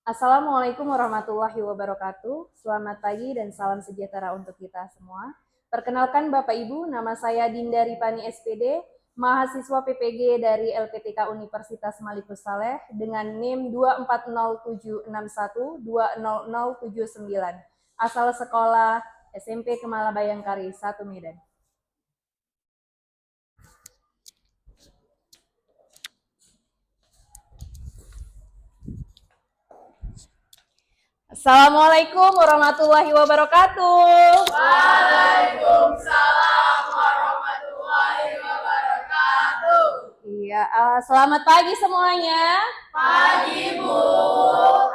Assalamualaikum warahmatullahi wabarakatuh. Selamat pagi dan salam sejahtera untuk kita semua. Perkenalkan Bapak Ibu, nama saya Dinda Ripani SPD, mahasiswa PPG dari LPTK Universitas Malikus Saleh dengan NIM 2400761200079. Asal sekolah SMP Kemala Bayangkari 1 Medan. Assalamualaikum warahmatullahi wabarakatuh. Waalaikumsalam warahmatullahi wabarakatuh. Iya, selamat pagi semuanya. Pagi, Bu.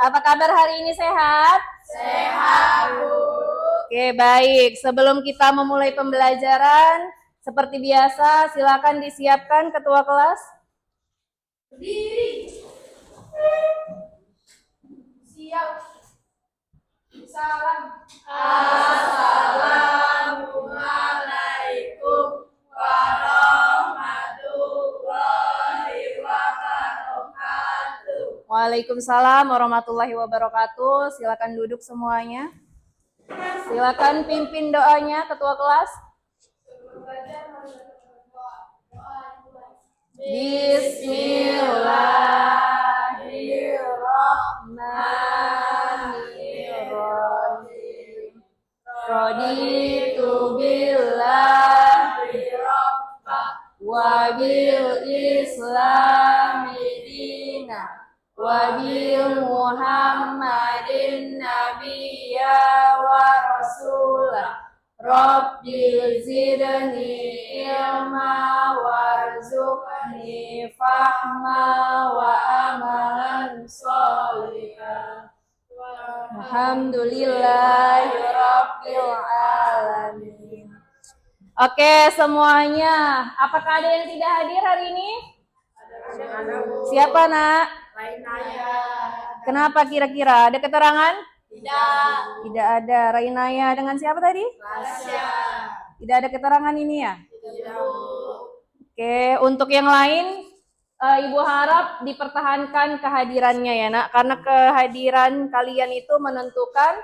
Apa kabar hari ini, sehat? Sehat, Bu. Oke, baik. Sebelum kita memulai pembelajaran, seperti biasa, silakan disiapkan ketua kelas. Berdiri. Siap. Salam. Assalamualaikum warahmatullahi wabarakatuh. Waalaikumsalam warahmatullahi wabarakatuh. Silakan duduk semuanya. Silakan pimpin doanya, ketua kelas. Bismillahirrahmanirrahim. Raditu billahi rabba wa bil islami dina wa bil muhammadin nabiyya wa rasulah. Rabbil zidni ilma warzuqni fahma wa amalan sholihah. Alhamdulillahi rabbil alamin. Oke semuanya, apakah ada yang tidak hadir hari ini? Siapa, Nak? Rainaya. Kenapa kira-kira? Ada keterangan? Tidak. Tidak ada. Rainaya dengan siapa tadi? Rasya. Tidak ada keterangan ini ya? Tidak, Bu. Oke, untuk yang lain, Ibu harap dipertahankan kehadirannya ya, Nak. Karena kehadiran kalian itu menentukan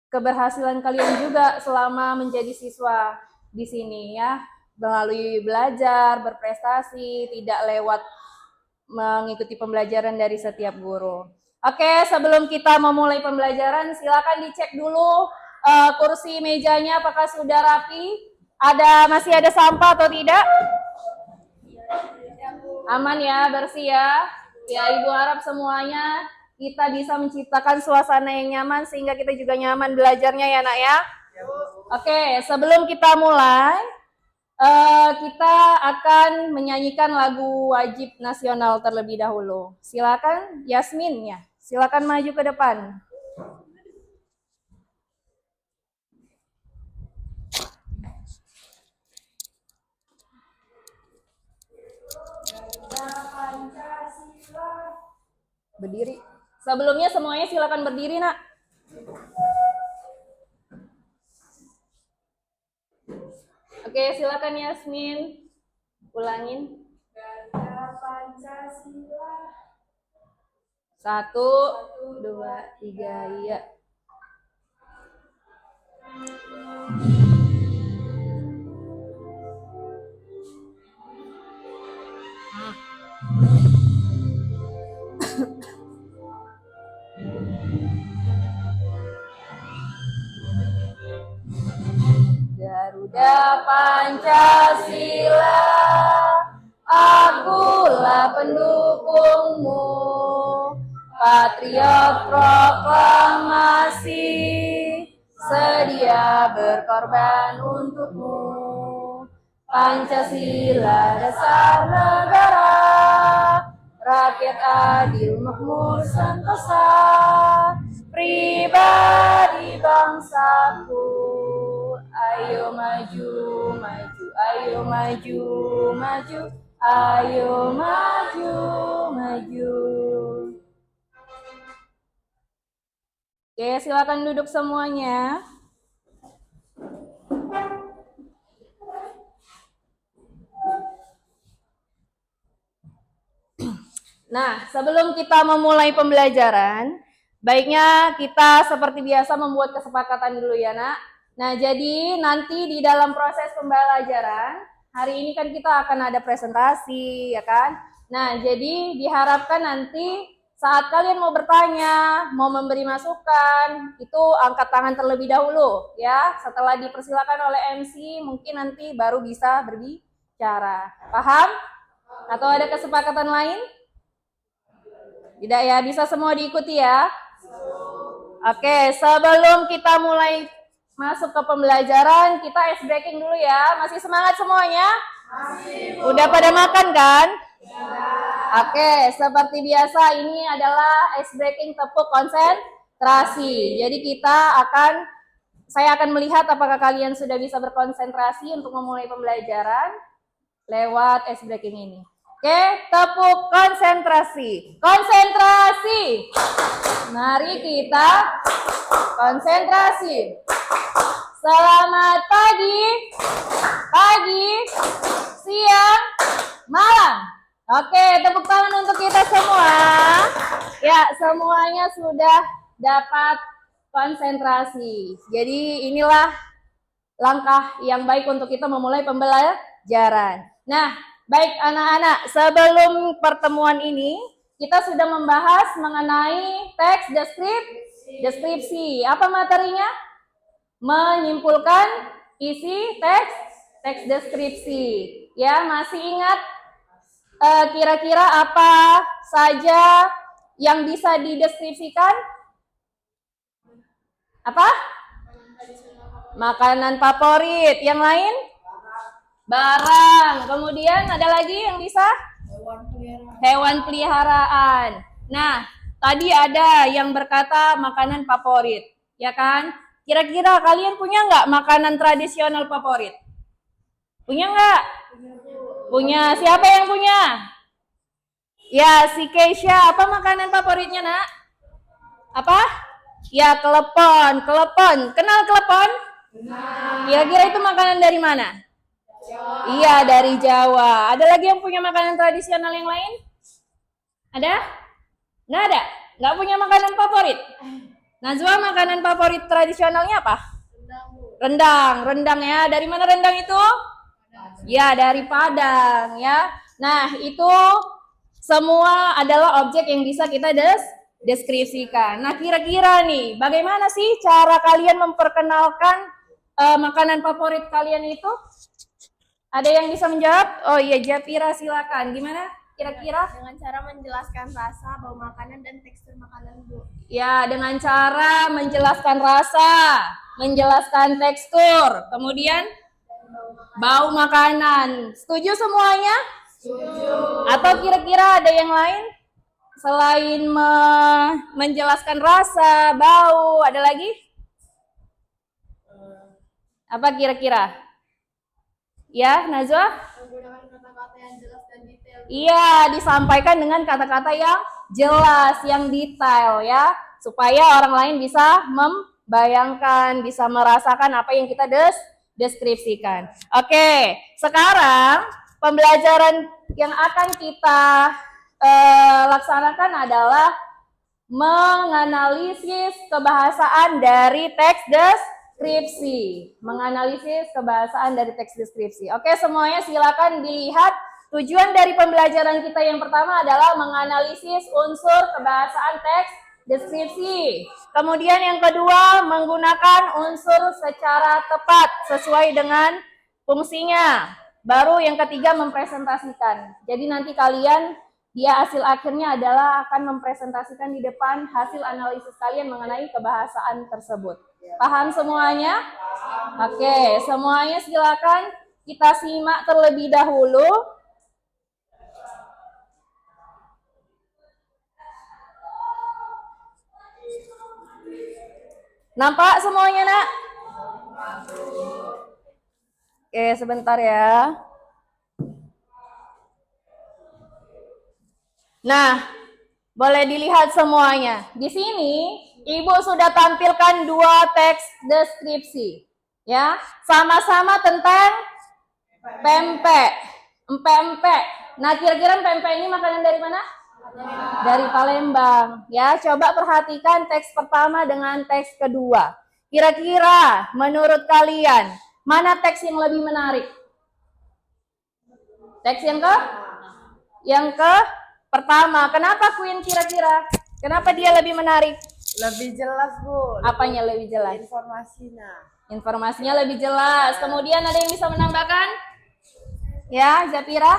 keberhasilan kalian juga selama menjadi siswa di sini ya. Melalui belajar, berprestasi, tidak lewat mengikuti pembelajaran dari setiap guru. Oke, sebelum kita memulai pembelajaran, silakan dicek dulu kursi mejanya apakah sudah rapi. Masih ada sampah atau tidak? Aman ya, bersih ya. Ya, Ibu harap semuanya kita bisa menciptakan suasana yang nyaman sehingga kita juga nyaman belajarnya ya, Nak ya. Oke, sebelum kita mulai, kita akan menyanyikan lagu wajib nasional terlebih dahulu. Silakan Yasmin ya, silakan maju ke depan. Berdiri. Sebelumnya semuanya silakan berdiri, Nak. Oke, silakan Yasmin. Ulangin. Garda Pancasila. 1, 2, 3, iya. Garuda Pancasila, akulah pendukungmu, patriot proklamasi, sedia berkorban untukmu. Pancasila dasar negara, rakyat adil makmur sentosa, pribadi bangsaku. Ayo maju, maju, ayo maju, maju, ayo maju, maju. Oke, silakan duduk semuanya. Nah, sebelum kita memulai pembelajaran, baiknya kita seperti biasa membuat kesepakatan dulu ya, Nak. Nah, jadi nanti di dalam proses pembelajaran, hari ini kan kita akan ada presentasi, ya kan? Nah, jadi diharapkan nanti saat kalian mau bertanya, mau memberi masukan, itu angkat tangan terlebih dahulu, ya. Setelah dipersilakan oleh MC, mungkin nanti baru bisa berbicara. Paham? Atau ada kesepakatan lain? Tidak ya, bisa semua diikuti ya. Oke, sebelum kita mulai masuk ke pembelajaran, kita ice breaking dulu ya. Masih semangat semuanya? Masih. Udah pada makan kan? Ya. Oke, seperti biasa ini adalah ice breaking tepuk konsentrasi. Jadi saya akan melihat apakah kalian sudah bisa berkonsentrasi untuk memulai pembelajaran lewat ice breaking ini. Oke, tepuk konsentrasi. Konsentrasi. Mari kita konsentrasi. Selamat pagi, siang, malam. Oke, tepuk tangan untuk kita semua. Ya, semuanya sudah dapat konsentrasi. Jadi inilah langkah yang baik untuk kita memulai pembelajaran. Nah, baik anak-anak, sebelum pertemuan ini kita sudah membahas mengenai teks deskripsi. Apa materinya? Menyimpulkan isi teks deskripsi. Ya, masih ingat kira-kira apa saja yang bisa dideskripsikan? Apa? Makanan favorit. Yang lain? Barang. Kemudian ada lagi yang bisa? Hewan peliharaan. Nah, tadi ada yang berkata makanan favorit, ya kan? Kira-kira kalian punya nggak makanan tradisional favorit? Punya nggak? Punya. Siapa yang punya? Ya, si Keisha. Apa makanan favoritnya, Nak? Apa? Ya, kelepon. Kenal kelepon? Kira-kira itu makanan dari mana? Jawa. Iya, dari Jawa. Ada lagi yang punya makanan tradisional yang lain? Ada? Nggak ada? Nggak punya makanan favorit? Najwa, makanan favorit tradisionalnya apa? Rendang ya. Dari mana rendang itu? Ya, dari Padang ya. Nah, itu semua adalah objek yang bisa kita deskripsikan. Nah, kira-kira nih, bagaimana sih cara kalian memperkenalkan makanan favorit kalian itu? Ada yang bisa menjawab? Oh iya, Japira silakan. Gimana kira-kira? Dengan cara menjelaskan rasa, bau makanan, dan tekstur makanan, Bu. Ya, dengan cara menjelaskan rasa, menjelaskan tekstur, kemudian bau makanan. Setuju semuanya? Setuju. Atau kira-kira ada yang lain? Selain menjelaskan rasa, bau, ada lagi? Apa kira-kira? Ya, Najwa? Menggunakan kata-kata yang jelas dan detail. Iya, disampaikan dengan kata-kata yang jelas, yang detail ya, supaya orang lain bisa membayangkan, bisa merasakan apa yang kita deskripsikan. Oke, sekarang pembelajaran yang akan kita laksanakan adalah menganalisis kebahasaan dari teks deskripsi. Menganalisis kebahasaan dari teks deskripsi. Oke, semuanya silakan dilihat. Tujuan dari pembelajaran kita yang pertama adalah menganalisis unsur kebahasaan teks deskripsi. Kemudian yang kedua, menggunakan unsur secara tepat sesuai dengan fungsinya. Baru yang ketiga, mempresentasikan. Jadi nanti kalian, hasil akhirnya adalah akan mempresentasikan di depan hasil analisis kalian mengenai kebahasaan tersebut. Paham semuanya? Oke, semuanya silakan kita simak terlebih dahulu. Nampak semuanya, Nak? Oke, sebentar ya. Nah, boleh dilihat semuanya. Di sini, Ibu sudah tampilkan 2 teks deskripsi. Ya, sama-sama tentang pempek. Empek-empek. Nah, kira-kira pempek ini makanan dari mana? Dari Palembang. Ya, coba perhatikan teks pertama dengan teks kedua. Kira-kira menurut kalian, mana teks yang lebih menarik? Teks yang ke pertama. Kenapa Queen kira-kira? Kenapa dia lebih menarik? Lebih jelas, Bu. Apanya lebih jelas? Informasinya. Informasinya lebih jelas. Kemudian ada yang bisa menambahkan? Ya, Zafira?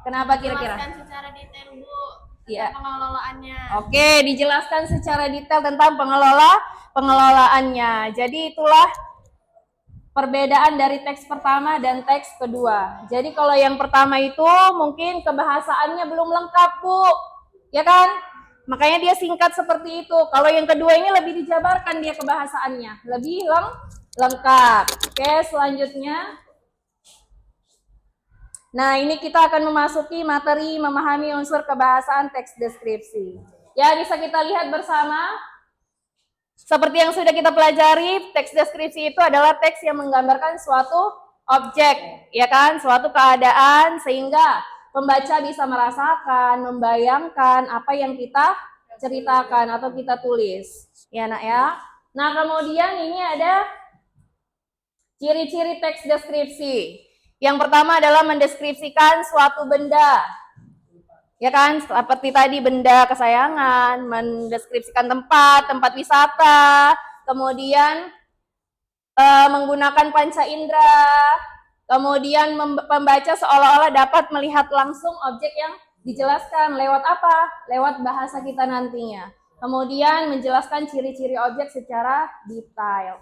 Kenapa kira-kira? Jelaskan secara detail, Bu. Iya. Pengelolaannya. Oke, dijelaskan secara detail tentang pengelolaannya. Jadi itulah perbedaan dari teks pertama dan teks kedua. Jadi kalau yang pertama itu mungkin kebahasaannya belum lengkap, Bu. Ya kan? Makanya dia singkat seperti itu. Kalau yang kedua ini lebih dijabarkan dia kebahasaannya, lebih lengkap. Oke, selanjutnya. Nah, ini kita akan memasuki materi memahami unsur kebahasaan teks deskripsi. Ya, bisa kita lihat bersama. Seperti yang sudah kita pelajari, teks deskripsi itu adalah teks yang menggambarkan suatu objek, ya kan? Suatu keadaan sehingga pembaca bisa merasakan, membayangkan apa yang kita ceritakan atau kita tulis. Ya, Nak ya. Nah, kemudian ini ada ciri-ciri teks deskripsi. Yang pertama adalah mendeskripsikan suatu benda. Ya kan, seperti tadi benda kesayangan, mendeskripsikan tempat wisata, kemudian menggunakan panca indera, kemudian pembaca seolah-olah dapat melihat langsung objek yang dijelaskan lewat apa? Lewat bahasa kita nantinya. Kemudian menjelaskan ciri-ciri objek secara detail.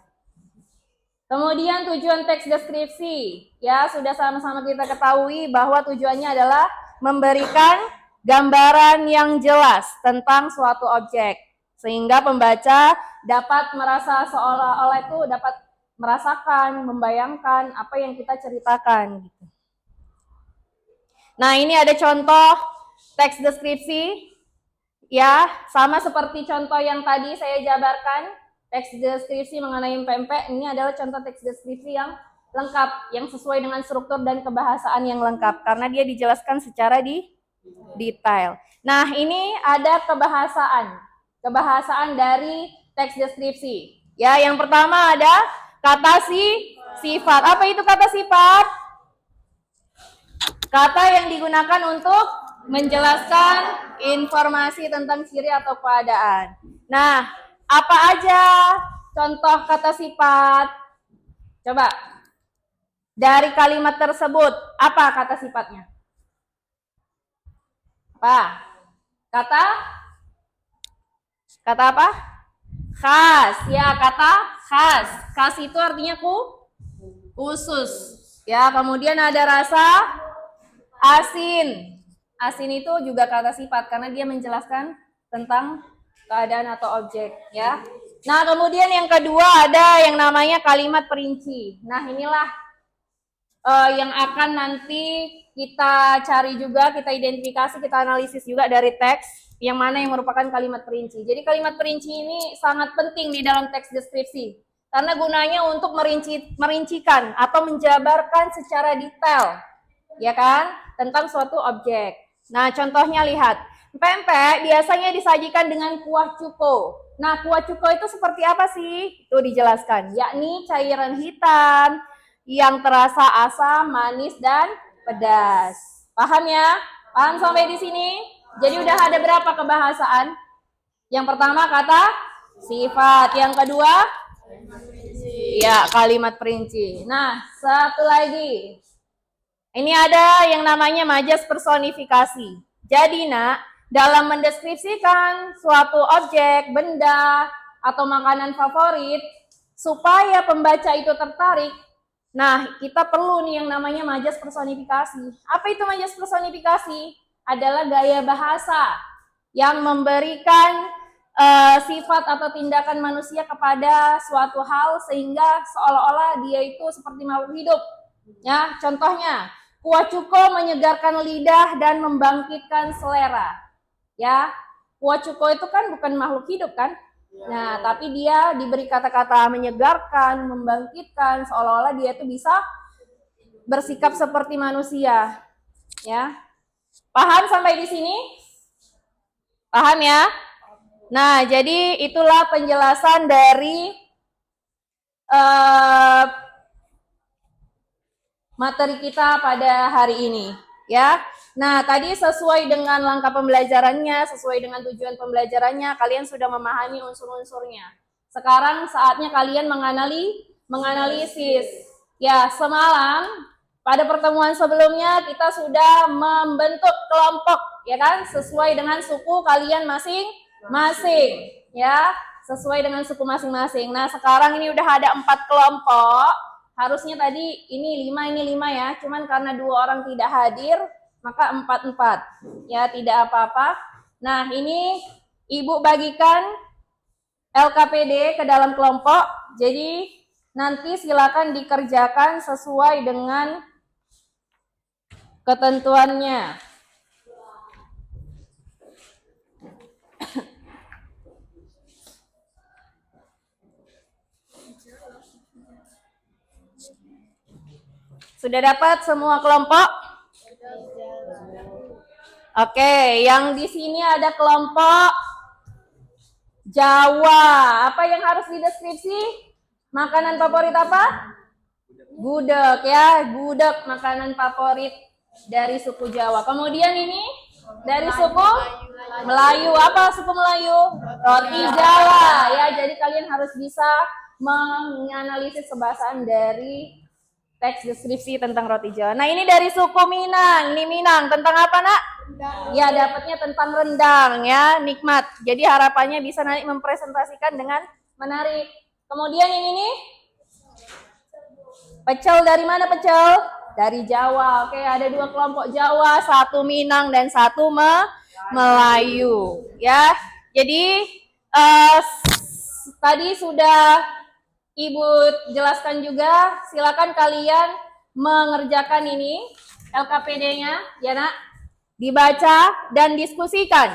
Kemudian tujuan teks deskripsi, ya sudah sama-sama kita ketahui bahwa tujuannya adalah memberikan gambaran yang jelas tentang suatu objek, sehingga pembaca dapat merasa seolah-olah itu dapat merasakan, membayangkan apa yang kita ceritakan. Nah, ini ada contoh teks deskripsi, ya sama seperti contoh yang tadi saya jabarkan. Teks deskripsi mengenai pempek ini adalah contoh teks deskripsi yang lengkap, yang sesuai dengan struktur dan kebahasaan yang lengkap, karena dia dijelaskan secara detail. Nah, ini ada kebahasaan dari teks deskripsi. Ya, yang pertama ada kata sifat. Apa itu kata sifat? Kata yang digunakan untuk menjelaskan informasi tentang ciri atau keadaan. Nah, apa aja contoh kata sifat? Coba. Dari kalimat tersebut, apa kata sifatnya? Apa? Kata apa? Khas. Ya, kata khas. Khas itu artinya khusus. Ya, kemudian ada rasa asin. Asin itu juga kata sifat karena dia menjelaskan tentang keadaan atau objek, ya. Nah, kemudian yang kedua ada yang namanya kalimat perinci. Nah, inilah yang akan nanti kita cari juga, kita identifikasi, kita analisis juga dari teks yang mana yang merupakan kalimat perinci. Jadi kalimat perinci ini sangat penting di dalam teks deskripsi karena gunanya untuk merincikan atau menjabarkan secara detail, ya kan, tentang suatu objek. Nah, contohnya lihat. Pempek biasanya disajikan dengan kuah cuko. Nah, kuah cuko itu seperti apa sih? Itu dijelaskan, yakni cairan hitam yang terasa asam, manis, dan pedas. Paham ya? Paham sampai di sini? Jadi udah ada berapa kebahasaan? Yang pertama kata sifat, yang kedua ya kalimat perinci. Nah, satu lagi. Ini ada yang namanya majas personifikasi. Jadi, Nak, dalam mendeskripsikan suatu objek, benda, atau makanan favorit, supaya pembaca itu tertarik, nah kita perlu nih yang namanya majas personifikasi. Apa itu majas personifikasi? Adalah gaya bahasa yang memberikan sifat atau tindakan manusia kepada suatu hal sehingga seolah-olah dia itu seperti makhluk hidup. Ya, contohnya, kuah cuko menyegarkan lidah dan membangkitkan selera. Ya, kuah cuko itu kan bukan makhluk hidup kan? Nah, tapi dia diberi kata-kata menyegarkan, membangkitkan, seolah-olah dia itu bisa bersikap seperti manusia. Ya, paham sampai di sini? Paham ya? Nah, jadi itulah penjelasan dari materi kita pada hari ini, ya. Nah, tadi sesuai dengan langkah pembelajarannya, sesuai dengan tujuan pembelajarannya, kalian sudah memahami unsur-unsurnya. Sekarang saatnya kalian menganalisis. Ya, semalam pada pertemuan sebelumnya kita sudah membentuk kelompok, ya kan? Sesuai dengan suku kalian masing-masing, ya. Sesuai dengan suku masing-masing. Nah, sekarang ini udah ada 4 kelompok. Harusnya tadi ini 5 ya. Cuman karena 2 orang tidak hadir, maka 4 ya, tidak apa-apa. Nah, ini Ibu bagikan LKPD ke dalam kelompok. Jadi nanti silakan dikerjakan sesuai dengan ketentuannya. Sudah dapat semua kelompok? Oke, yang di sini ada kelompok Jawa. Apa yang harus dideskripsi? Makanan favorit apa? Gudeg ya, gudeg makanan favorit dari suku Jawa. Kemudian ini dari suku Melayu. Apa suku Melayu? Roti Jawa ya. Jadi kalian harus bisa menganalisis kebahasaan dari teks deskripsi tentang roti Jawa. Nah, ini dari suku Minang. Ini Minang tentang apa, Nak? Ya, dapatnya tentang rendang ya, nikmat. Jadi harapannya bisa nanti mempresentasikan dengan menarik. Kemudian ini nih, pecel dari mana pecel? Dari Jawa. Oke, ada 2 kelompok Jawa, 1 Minang dan 1 Melayu. Ya, jadi tadi sudah Ibu jelaskan juga. Silakan kalian mengerjakan ini LKPD-nya, ya Nak. Dibaca dan diskusikan.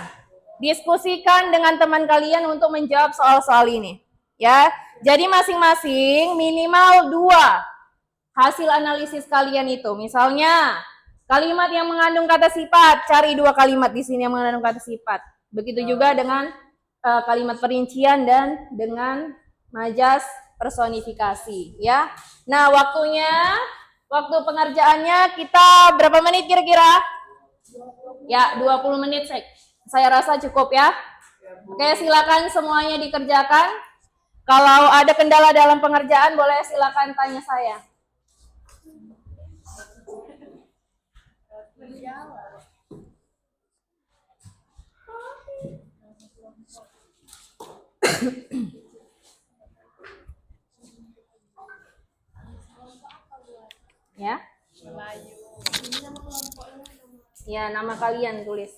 Diskusikan dengan teman kalian untuk menjawab soal-soal ini. Ya, jadi masing-masing minimal 2 hasil analisis kalian itu. Misalnya kalimat yang mengandung kata sifat, cari 2 kalimat di sini yang mengandung kata sifat. Begitu juga dengan kalimat perincian dan dengan majas personifikasi, ya. Nah, waktu pengerjaannya kita berapa menit kira-kira? Ya, 20 menit saya rasa cukup ya. Oke, silakan semuanya dikerjakan. Kalau ada kendala dalam pengerjaan boleh silakan tanya saya. Ya. Ya, nama kalian tulis.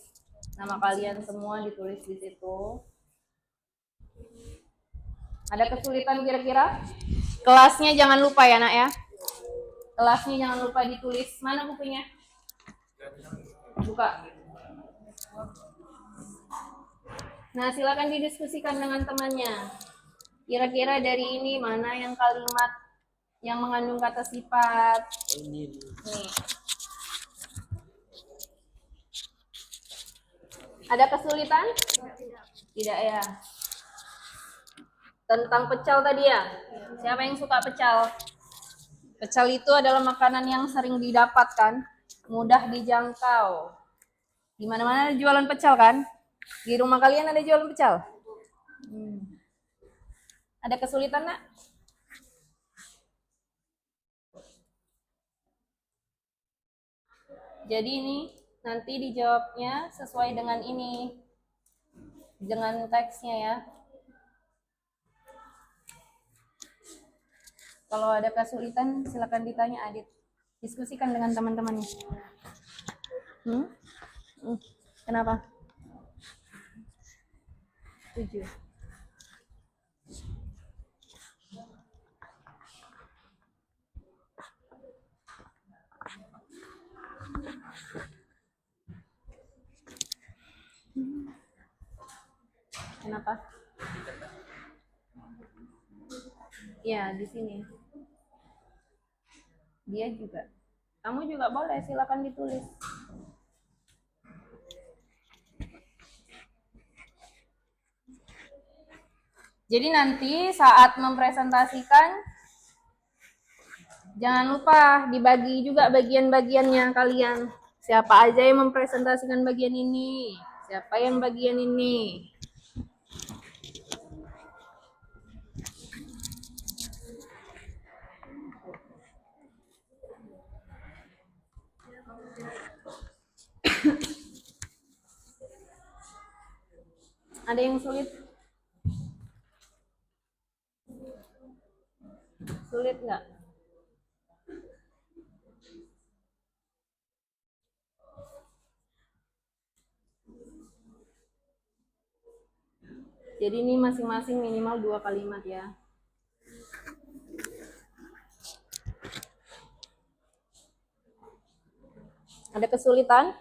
Nama kalian semua ditulis di situ. Ada kesulitan kira-kira? Kelasnya jangan lupa ya, Nak ya. Kelasnya jangan lupa ditulis. Mana bukunya? Buka. Nah, silakan didiskusikan dengan temannya. Kira-kira dari ini mana yang kalimat yang mengandung kata sifat? Nih. Ada kesulitan? Tidak ya. Tentang pecel tadi ya? Siapa yang suka pecel? Pecel itu adalah makanan yang sering didapatkan, mudah dijangkau. Di mana-mana ada jualan pecel kan? Di rumah kalian ada jualan pecel? Ada kesulitan, Nak? Jadi ini nanti dijawabnya sesuai dengan ini, dengan teksnya ya. Kalau ada kesulitan silakan ditanya Adit. Diskusikan dengan teman-temannya. Kenapa? 7. Kenapa? Ya, di sini. Dia juga. Kamu juga boleh, silakan ditulis. Jadi nanti saat mempresentasikan, jangan lupa dibagi juga bagian-bagiannya kalian. Siapa aja yang mempresentasikan bagian ini, siapa yang bagian ini. Ada yang sulit? Sulit nggak? Jadi ini masing-masing minimal 2 kalimat ya. Ada kesulitan?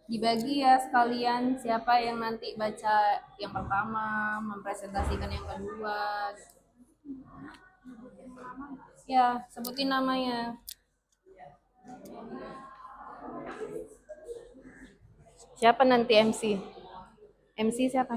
Dibagi ya sekalian, siapa yang nanti baca yang pertama, mempresentasikan yang kedua. Ya, sebutin namanya. Siapa nanti MC? MC siapa?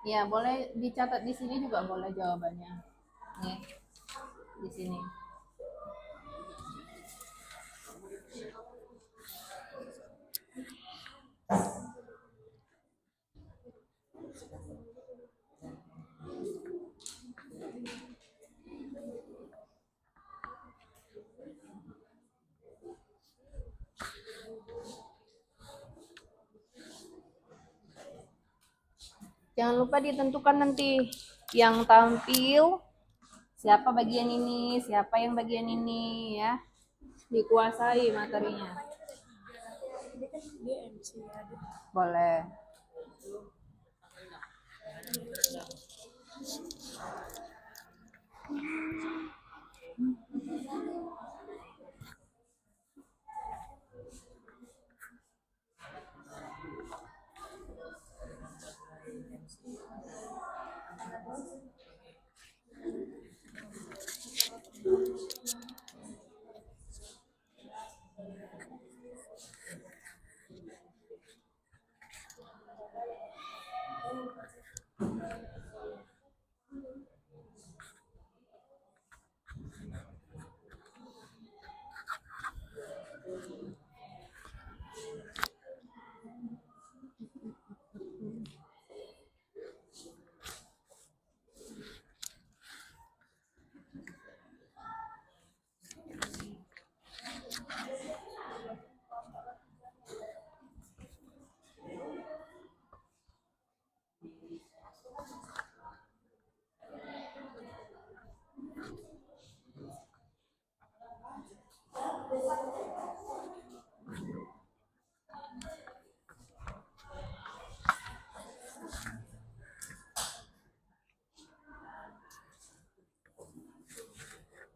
Ya, boleh dicatat di sini juga boleh jawabannya. Nih, di sini. Jangan lupa ditentukan nanti yang tampil siapa bagian ini, siapa yang bagian ini ya. Dikuasai materinya. Boleh.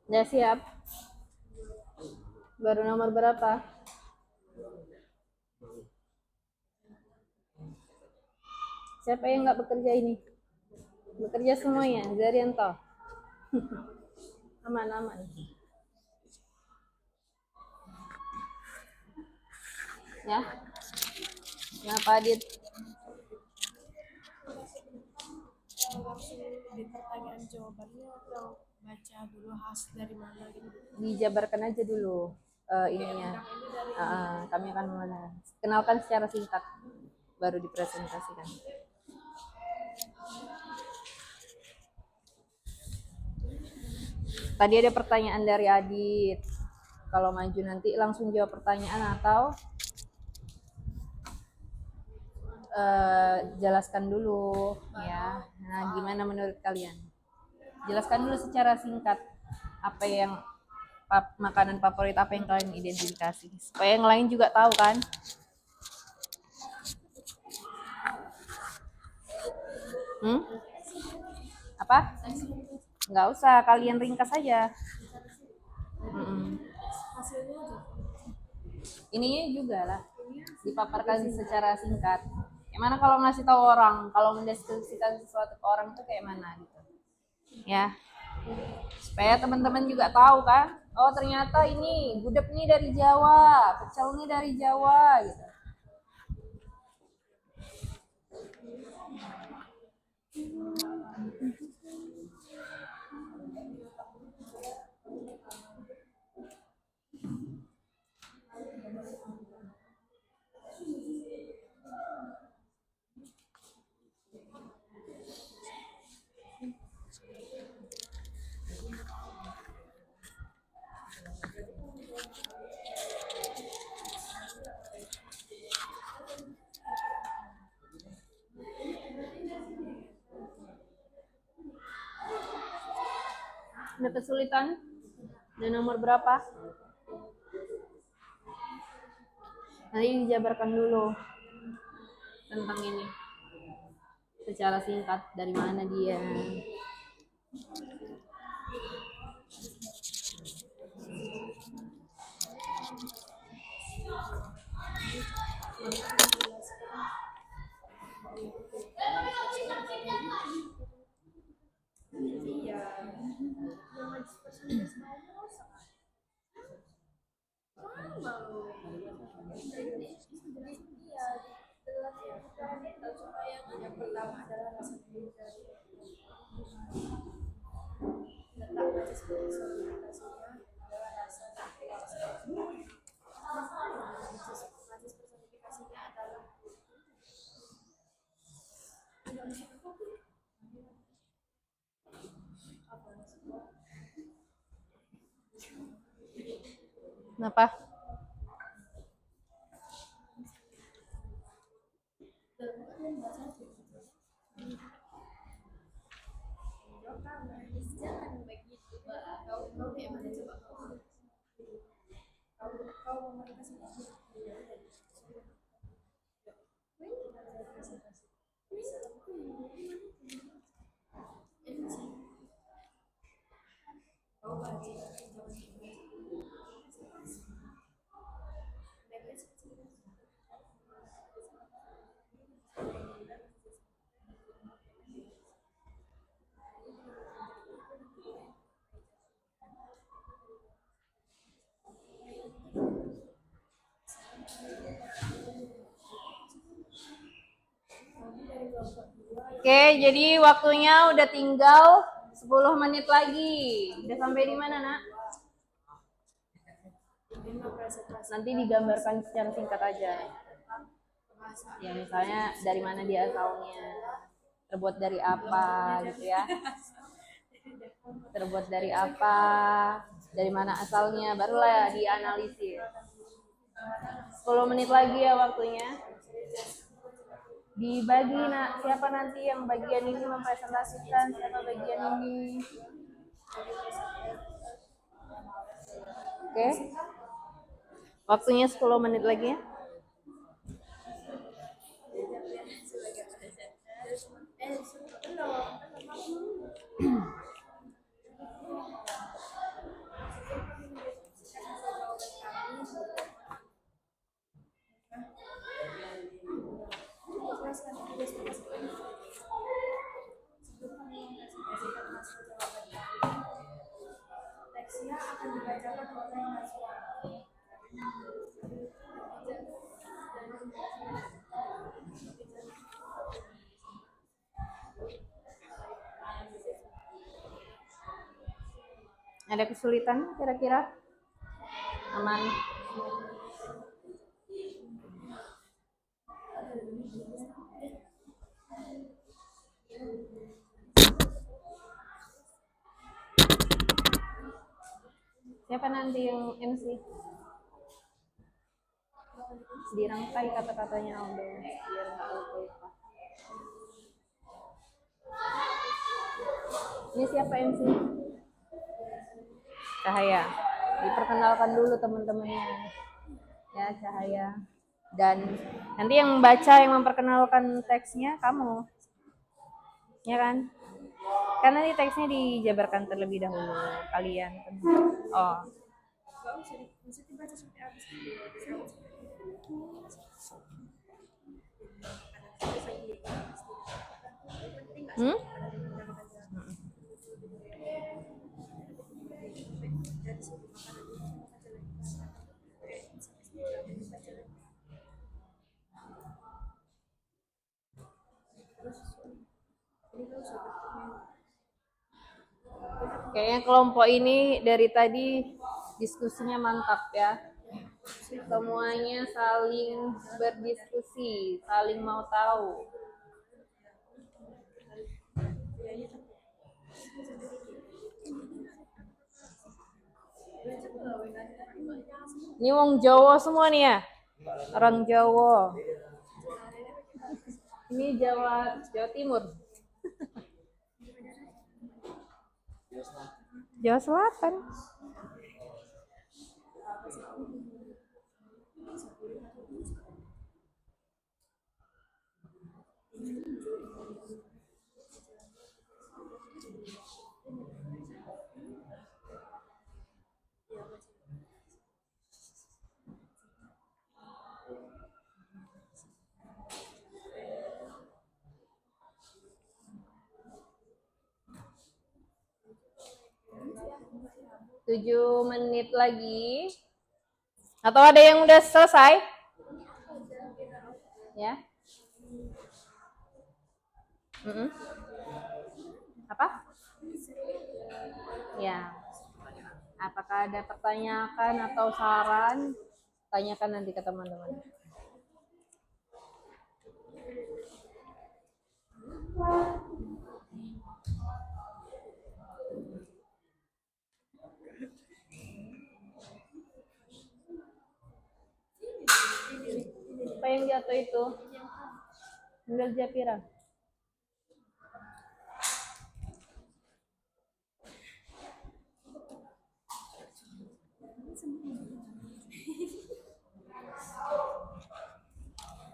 Udah siap? Baru nomor berapa? Siapa yang nggak bekerja ini? Bekerja semuanya, Zarianto. Aman. Ya. Kenapa Adit? Langsung di pertanyaan jawabannya atau baca dulu hasil dari mana gitu. Dijabarkan aja dulu ininya. Kami akan mulai. Kenalkan secara singkat, baru dipresentasikan. Tadi ada pertanyaan dari Adit. Kalau maju nanti langsung jawab pertanyaan atau jelaskan dulu ya. Nah, gimana menurut kalian? Jelaskan dulu secara singkat apa yang makanan favorit apa yang kalian identifikasi supaya yang lain juga tahu kan. Apa? Nggak usah, kalian ringkas aja. Ininya juga lah dipaparkan secara singkat. Gimana kalau ngasih tahu orang, kalau mendeskripsikan sesuatu ke orang itu kayak mana gitu ya, supaya teman-teman juga tahu kan, oh ternyata ini gudeg nih dari Jawa, pecel nih dari Jawa gitu. Ada kesulitan? Dan nomor berapa? Nanti dijabarkan dulu tentang ini secara singkat, dari mana dia. Kenapa? Oke, jadi waktunya udah tinggal 10 menit lagi. Udah sampai di mana, Nak? Nanti digambarkan secara singkat aja. Ya, misalnya dari mana dia asalnya, terbuat dari apa gitu ya. Terbuat dari apa, dari mana asalnya, barulah dianalisis. 10 menit lagi ya waktunya. Dibagi, Nak, siapa nanti yang bagian ini mempresentasikan, siapa bagian ini. Oke. Waktunya 10 menit lagi ya. Ada kesulitan kira-kira? Aman. Siapa nanti yang MC? Dirangkai kata-katanya Aldo biar nggak lupa. Ini siapa MC? Cahaya. Diperkenalkan dulu teman-temannya. Ya, Cahaya. Dan nanti yang baca, yang memperkenalkan teksnya kamu. Ya kan? Karena nanti teksnya dijabarkan terlebih dahulu kalian. Oh. Hmm? Kayaknya kelompok ini dari tadi diskusinya mantap ya. Semuanya saling berdiskusi, saling mau tahu. Ini wong Jawa semua nih ya? Orang Jawa. Ini Jawa Timur. Jawa Selatan. Tujuh menit lagi. Atau ada yang udah selesai? Ya. Apa? Ya. Apakah ada pertanyaan atau saran? Tanyakan nanti ke teman-teman. Apa yang jatuh itu? Enggak Japira.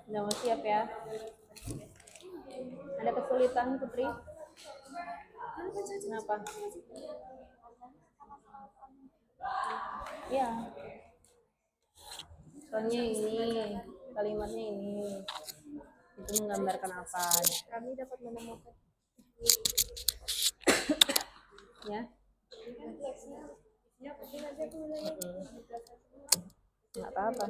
Udah mau siap ya? Ada kesulitan Putri? Kenapa? Ya. Soalnya ini kalimatnya ini itu menggambarkan apa? Kami dapat menemukan Ya. Nggak apa-apa.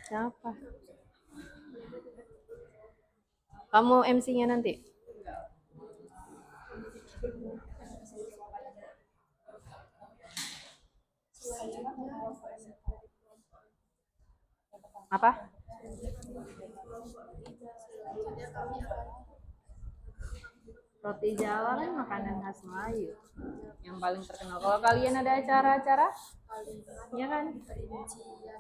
Siapa? Kamu MC-nya nanti? Apa? Roti Jawa kan makanan khas Melayu yang paling terkenal. Kalau kalian ada acara-acara, ya kan?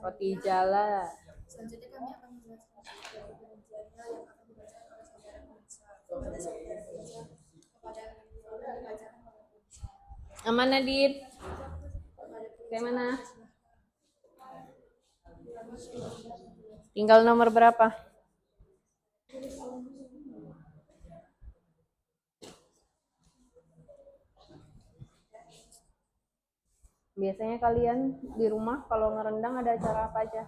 Roti Jala. Selanjutnya kami akan menjelaskan pengajiannya yang akan dibacakan oleh saudara Nisa. Kepada saudara Nisa, kepada dibacakan oleh Nisa. Aman Nadit? Kayak mana? Tinggal nomor berapa? Biasanya kalian di rumah kalau ngerendang ada acara apa aja?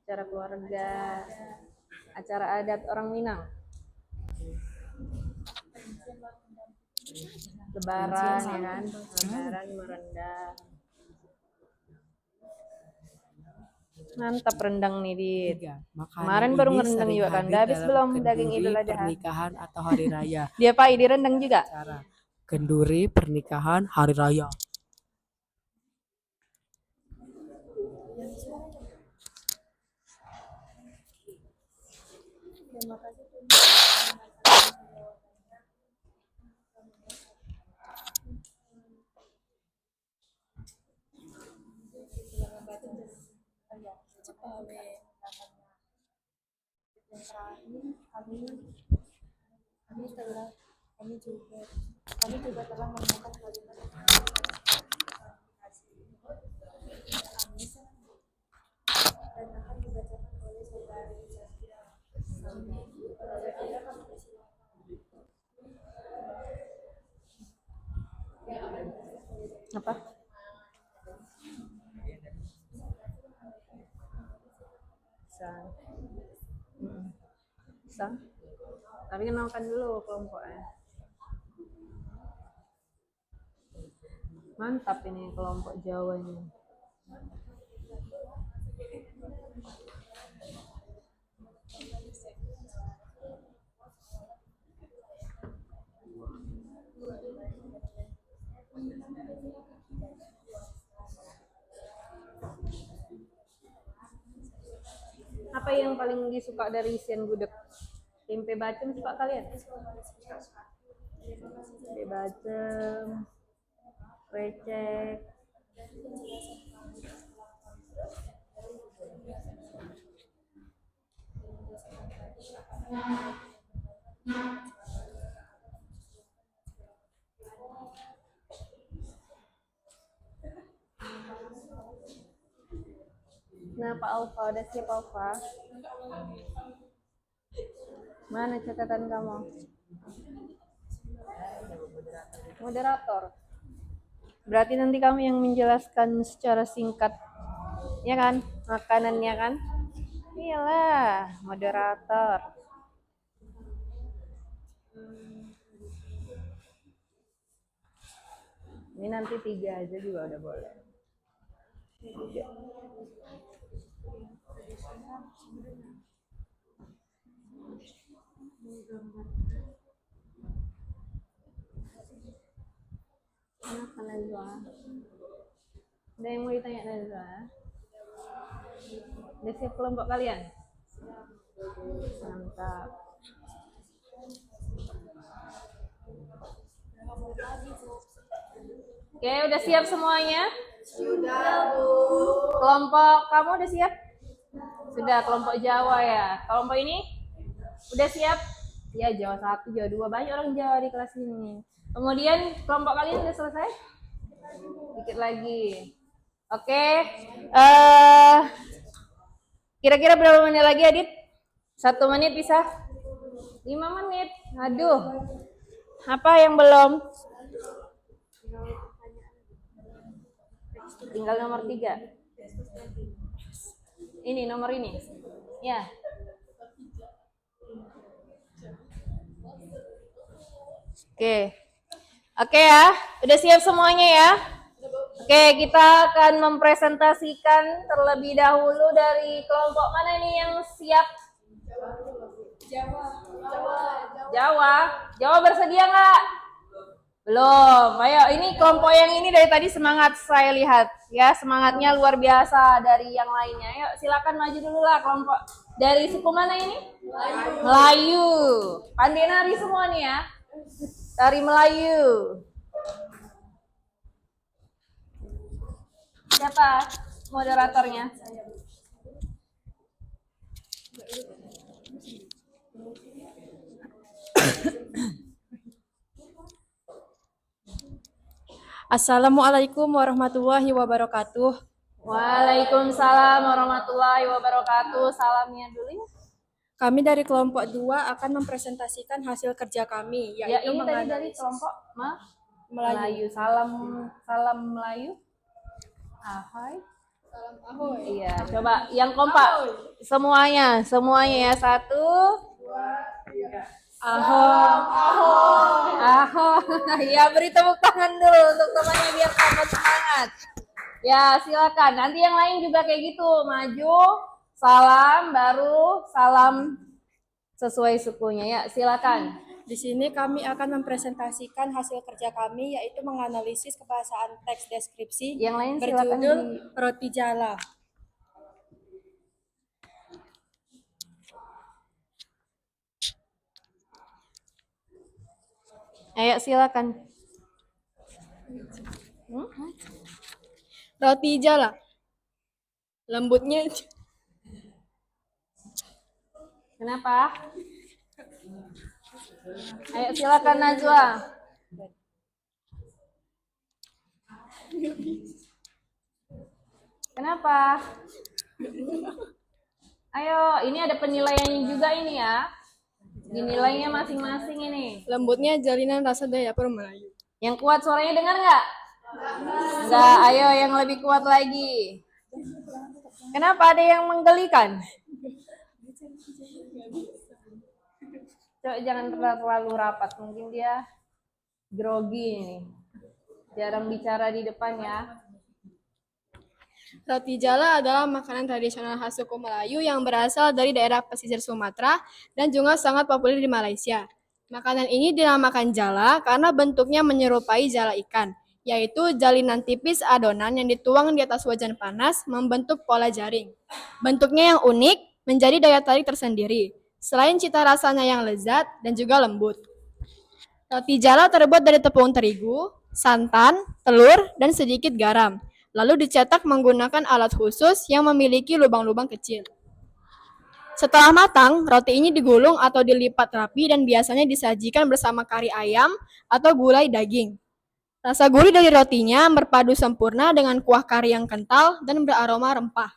Acara keluarga, acara adat orang Minang, Lebaran ya kan? Lebaran merendang. Mantap rendang nih Dit. Kemarin baru ngerendang juga kan? Udah habis belum daging Idul Adha? Pernikahan atau hari raya. Dia Pak di rendang juga? Cara kenduri pernikahan hari raya. Kami juga telah menemukan kalimat dan akan dibacakan oleh saudara Nisa. Apa? Sang. Sang. Tapi kenalkan dulu kelompoknya. Mantap ini kelompok Jawa ini. Apa yang paling disuka dari isian gudeg? Tempe bacem suka kalian? Tempe bacem, recek. Nah, Pak Alfa, udah siap Alfa? Mana catatan kamu? Moderator. Berarti nanti kamu yang menjelaskan secara singkat, ya kan? Makanannya kan? Iyalah, moderator. Ini nanti 3 aja juga udah boleh. 3. Kenapa Najwa? Ada yang mau ditanya Najwa? Udah siap kelompok kalian? Mantap. Oke, udah siap semuanya? Sudah, Bu. Kelompok kamu udah siap? Sudah, kelompok Jawa ya. Kelompok ini? Udah siap? Ya, Jawa 1, Jawa 2. Banyak orang Jawa di kelas ini. Kemudian kelompok kalian udah selesai? Dikit lagi. Oke. Kira-kira berapa menit lagi, Adit? 1 menit bisa? 5 menit. Aduh. Apa yang belum? Tinggal nomor 3. Ini nomor ini. Ya. Oke. Oke ya. Udah siap semuanya ya? Oke. Oke, kita akan mempresentasikan terlebih dahulu dari kelompok mana nih yang siap? Jawa bersedia nggak? Belum. Ayo, ini kelompok yang ini dari tadi semangat saya lihat. Ya, semangatnya luar biasa dari yang lainnya. Ayo, silakan maju dulu lah kelompok. Dari suku mana ini? Melayu. Pandai nari semua nih ya. Dari Melayu. Siapa moderatornya? Assalamualaikum warahmatullahi wabarakatuh. Waalaikumsalam warahmatullahi wabarakatuh. Salamnya dulu ya. Kami dari kelompok 2 akan mempresentasikan hasil kerja kami, Ya, yaitu ini tadi dari kelompok Melayu. Salam Melayu. Ahoy. Salam ahoy. Iya, coba yang kompak. Semuanya ya. 1, 2, 3. Ahoy. Ya, beri tepuk tangan dulu untuk temannya biar tambah semangat. Ya, silakan. Nanti yang lain juga kayak gitu. Maju, salam, baru salam sesuai sukunya. Ya, silakan. Di sini kami akan mempresentasikan hasil kerja kami, yaitu menganalisis kebahasaan teks deskripsi Yang lain silakan berjudul Roti Jala. Ayo, silakan. Roti Jala. Lembutnya Kenapa? Ayo, silakan Najwa. Kenapa? Ayo, ini ada penilaiannya juga ini ya. Dinilainya masing-masing ini. lembutnya jalinan rasa dapur Melayu. Yang kuat suaranya dengar nggak? Enggak, ayo yang lebih kuat lagi. Kenapa ada yang menggelikan? Coba jangan terlalu rapat, mungkin dia grogi ini. Jarang bicara di depan ya. Roti jala adalah makanan tradisional khas suku Melayu yang berasal dari daerah pesisir Sumatera dan juga sangat populer di Malaysia. Makanan ini dinamakan jala karena bentuknya menyerupai jala ikan, yaitu jalinan tipis adonan yang dituang di atas wajan panas membentuk pola jaring. Bentuknya yang unik menjadi daya tarik tersendiri, selain cita rasanya yang lezat dan juga lembut. Roti jala terbuat dari tepung terigu, santan, telur, dan sedikit garam. Lalu dicetak menggunakan alat khusus yang memiliki lubang-lubang kecil. Setelah matang, roti ini digulung atau dilipat rapi dan biasanya disajikan bersama kari ayam atau gulai daging. Rasa gurih dari rotinya berpadu sempurna dengan kuah kari yang kental dan beraroma rempah.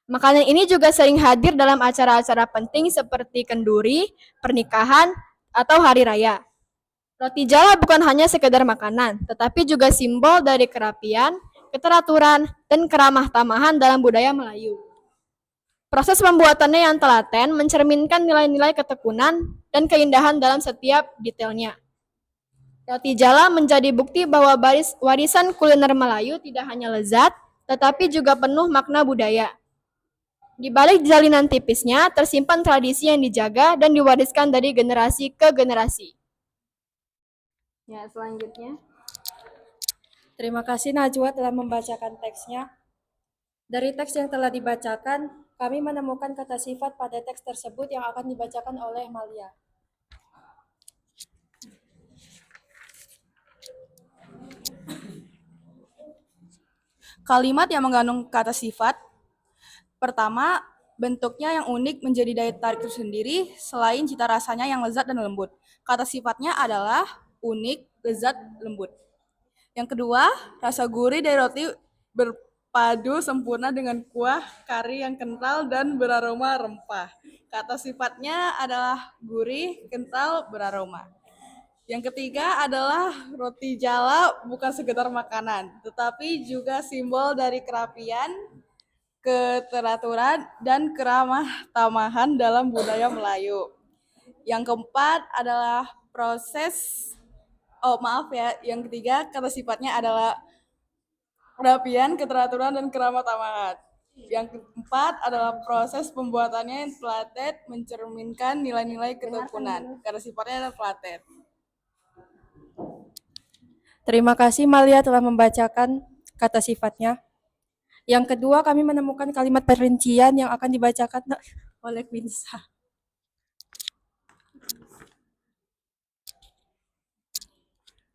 Makanan ini juga sering hadir dalam acara-acara penting seperti kenduri, pernikahan, atau hari raya. Roti jala bukan hanya sekedar makanan, tetapi juga simbol dari kerapian, keteraturan, dan keramah tamahan dalam budaya Melayu. Proses pembuatannya yang telaten mencerminkan nilai-nilai ketekunan dan keindahan dalam setiap detailnya. Roti jala menjadi bukti bahwa warisan kuliner Melayu tidak hanya lezat, tetapi juga penuh makna budaya. Di balik jalinan tipisnya tersimpan tradisi yang dijaga dan diwariskan dari generasi ke generasi. Ya, selanjutnya. Terima kasih Najwa telah membacakan teksnya. Dari teks yang telah dibacakan, kami menemukan kata sifat pada teks tersebut yang akan dibacakan oleh Malia. Kalimat yang mengandung kata sifat. Pertama, bentuknya yang unik menjadi daya tarik tersendiri selain cita rasanya yang lezat dan lembut. Kata sifatnya adalah unik, lezat, lembut. Yang kedua, rasa gurih dari roti berpadu sempurna dengan kuah kari yang kental dan beraroma rempah. Kata sifatnya adalah gurih, kental, beraroma. Yang ketiga adalah roti jala bukan sekedar makanan, tetapi juga simbol dari kerapian, keteraturan, dan keramah tamahan dalam budaya Melayu. Yang keempat adalah yang ketiga kata sifatnya adalah kerapian, keteraturan, dan keramat-tamahan. Yang keempat adalah proses pembuatannya yang telaten mencerminkan nilai-nilai ketekunan karena sifatnya adalah telaten. Terima kasih Malia telah membacakan kata sifatnya. Yang kedua, kami menemukan kalimat perincian yang akan dibacakan oleh Quinsa.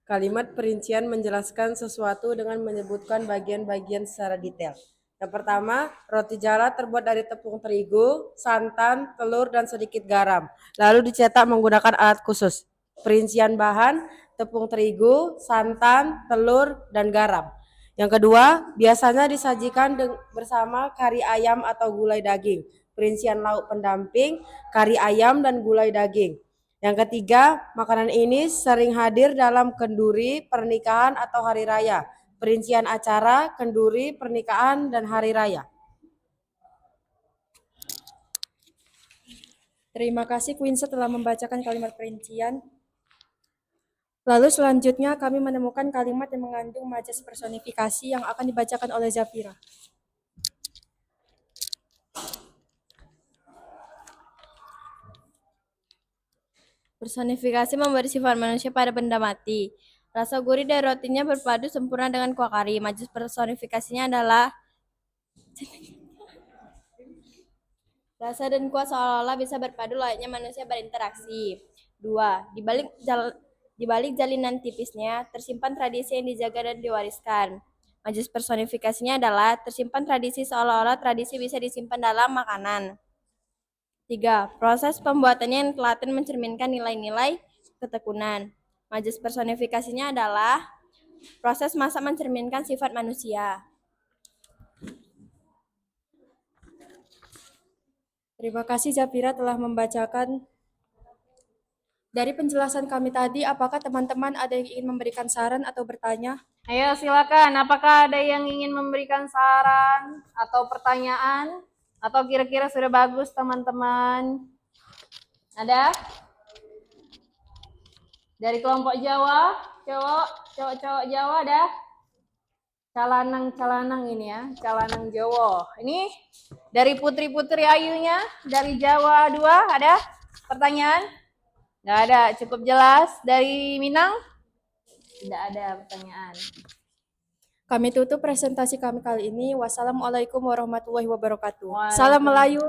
Kalimat perincian menjelaskan sesuatu dengan menyebutkan bagian-bagian secara detail. Yang pertama, roti jala terbuat dari tepung terigu, santan, telur, dan sedikit garam. Lalu dicetak menggunakan alat khusus. Perincian bahan, tepung terigu, santan, telur, dan garam. Yang kedua, biasanya disajikan bersama kari ayam atau gulai daging. Perincian lauk pendamping, kari ayam, dan gulai daging. Yang ketiga, makanan ini sering hadir dalam kenduri, pernikahan, atau hari raya. Perincian acara, kenduri, pernikahan, dan hari raya. Terima kasih Quinsa telah membacakan kalimat perincian. Lalu selanjutnya kami menemukan kalimat yang mengandung majas personifikasi yang akan dibacakan oleh Zafira. Personifikasi memberi sifat manusia pada benda mati. Rasa gurih dari rotinya berpadu sempurna dengan kuah kari. Majus personifikasinya adalah rasa dan kuah seolah-olah bisa berpadu layaknya manusia berinteraksi. 2. Di balik jalinan tipisnya tersimpan tradisi yang dijaga dan diwariskan. Majus personifikasinya adalah tersimpan tradisi seolah-olah tradisi bisa disimpan dalam makanan. 3. Proses pembuatannya yang telaten mencerminkan nilai-nilai ketekunan. Majus personifikasinya adalah proses masak mencerminkan sifat manusia. Terima kasih Zafira telah membacakan. Dari penjelasan kami tadi, apakah teman-teman ada yang ingin memberikan saran atau bertanya? Ayo silakan, apakah ada yang ingin memberikan saran atau pertanyaan? Atau kira-kira sudah bagus teman-teman? Ada? Dari kelompok Jawa, cowok Jawa ada? Calanang ini ya, calanang Jawa. Ini dari putri-putri Ayunya, dari Jawa 2 ada pertanyaan? Nggak ada, cukup jelas. Dari Minang? Tidak ada pertanyaan. Kami tutup presentasi kami kali ini. Wassalamualaikum warahmatullahi wabarakatuh. Salam Melayu.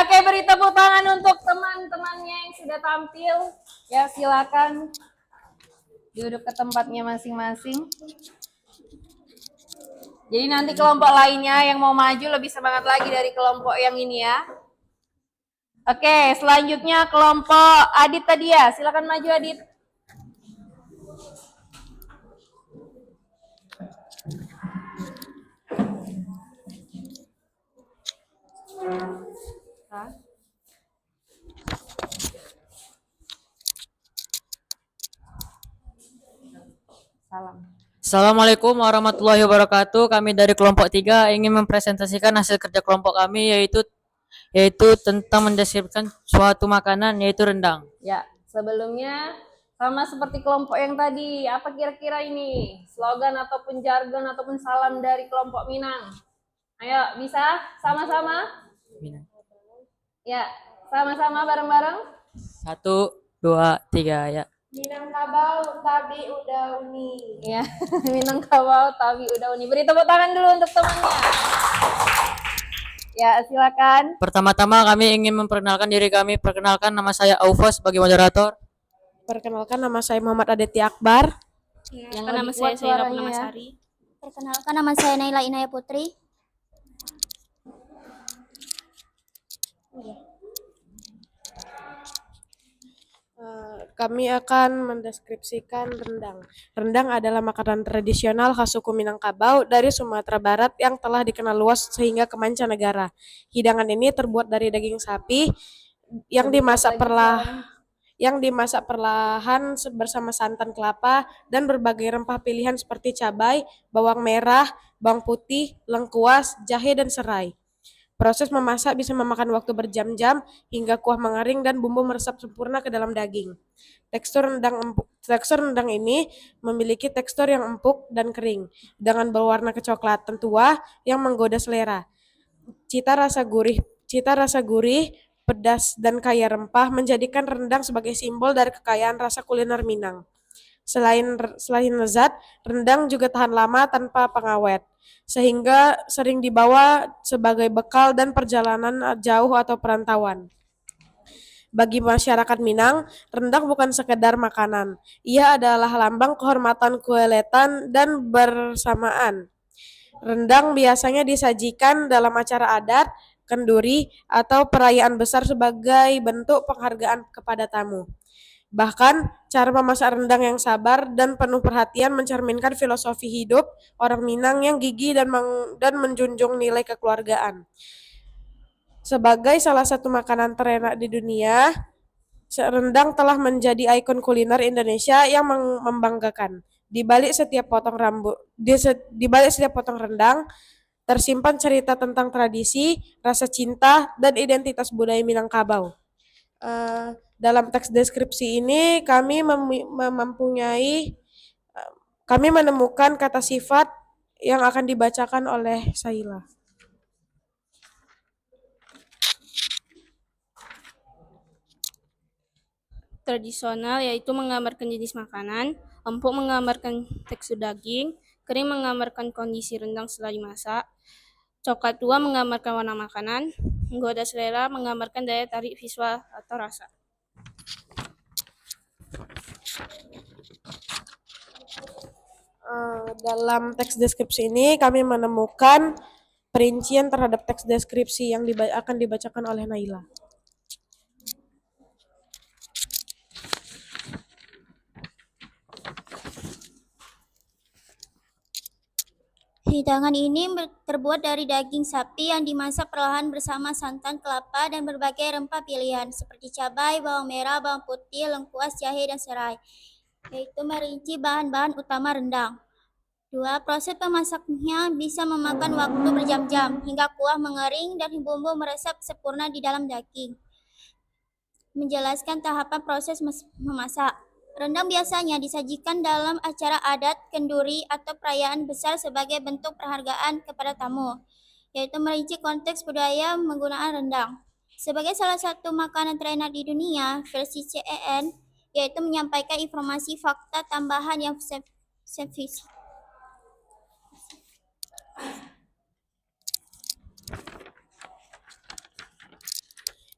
Oke, beri tepuk tangan untuk teman-temannya yang sudah tampil. Ya, silakan duduk ke tempatnya masing-masing. Jadi nanti kelompok lainnya yang mau maju lebih semangat lagi dari kelompok yang ini ya. Oke, selanjutnya kelompok Adit tadi ya. Silakan maju Adit. Salam. Assalamualaikum warahmatullahi wabarakatuh. Kami dari kelompok 3 ingin mempresentasikan hasil kerja kelompok kami yaitu tentang mendeskripsikan suatu makanan yaitu rendang. Ya, sebelumnya sama seperti kelompok yang tadi, apa kira-kira ini? Slogan ataupun jargon ataupun salam dari kelompok Minang. Ayo, bisa sama-sama? Ya, sama-sama bareng-bareng. 1, 2, 3 ya. Minangkabau tabi udah uni. Ya, Minangkabau tabi udah uni. Beri tepuk tangan dulu untuk temannya. Ya, silakan. Pertama-tama kami ingin memperkenalkan diri kami. Perkenalkan, nama saya Aufos sebagai moderator. Perkenalkan, nama saya Muhammad Aditya Akbar. Yang nama saya Sheila Purnamasari. Perkenalkan, nama saya Naila Inaya Putri. Kami akan mendeskripsikan rendang. Rendang adalah makanan tradisional khas suku Minangkabau dari Sumatera Barat yang telah dikenal luas sehingga ke mancanegara. Hidangan ini terbuat dari daging sapi yang dimasak perlahan bersama santan kelapa dan berbagai rempah pilihan seperti cabai, bawang merah, bawang putih, lengkuas, jahe, dan serai. Proses memasak bisa memakan waktu berjam-jam hingga kuah mengering dan bumbu meresap sempurna ke dalam daging. Tekstur rendang ini memiliki tekstur yang empuk dan kering dengan berwarna kecoklatan tua yang menggoda selera. Cita rasa gurih, pedas dan kaya rempah menjadikan rendang sebagai simbol dari kekayaan rasa kuliner Minang. Selain lezat, rendang juga tahan lama tanpa pengawet, sehingga sering dibawa sebagai bekal dan perjalanan jauh atau perantauan. Bagi masyarakat Minang, rendang bukan sekedar makanan. Ia adalah lambang kehormatan kueletan dan bersamaan. Rendang biasanya disajikan dalam acara adat, kenduri, atau perayaan besar sebagai bentuk penghargaan kepada tamu. Bahkan, cara memasak rendang yang sabar dan penuh perhatian mencerminkan filosofi hidup orang Minang yang gigih dan menjunjung nilai kekeluargaan. Sebagai salah satu makanan terenak di dunia, rendang telah menjadi ikon kuliner Indonesia yang membanggakan. Di balik setiap potong rendang, tersimpan cerita tentang tradisi, rasa cinta, dan identitas budaya Minangkabau. Dalam teks deskripsi ini kami menemukan kata sifat yang akan dibacakan oleh Saila. Tradisional yaitu menggambarkan jenis makanan, empuk menggambarkan tekstur daging, kering menggambarkan kondisi rendang setelah dimasak, coklat tua menggambarkan warna makanan, menggoda selera menggambarkan daya tarik visual atau rasa. Dalam teks deskripsi ini kami menemukan perincian terhadap teks deskripsi yang akan dibacakan oleh Naila. Hidangan ini terbuat dari daging sapi yang dimasak perlahan bersama santan, kelapa, dan berbagai rempah pilihan seperti cabai, bawang merah, bawang putih, lengkuas, jahe, dan serai, yaitu merinci bahan-bahan utama rendang. 2. Proses memasaknya bisa memakan waktu berjam-jam hingga kuah mengering dan bumbu meresap sempurna di dalam daging. Menjelaskan tahapan proses memasak. Rendang biasanya disajikan dalam acara adat, kenduri, atau perayaan besar sebagai bentuk penghargaan kepada tamu, yaitu merinci konteks budaya menggunakan rendang. Sebagai salah satu makanan terenak di dunia, versi CEN, yaitu menyampaikan informasi fakta tambahan yang sensitif.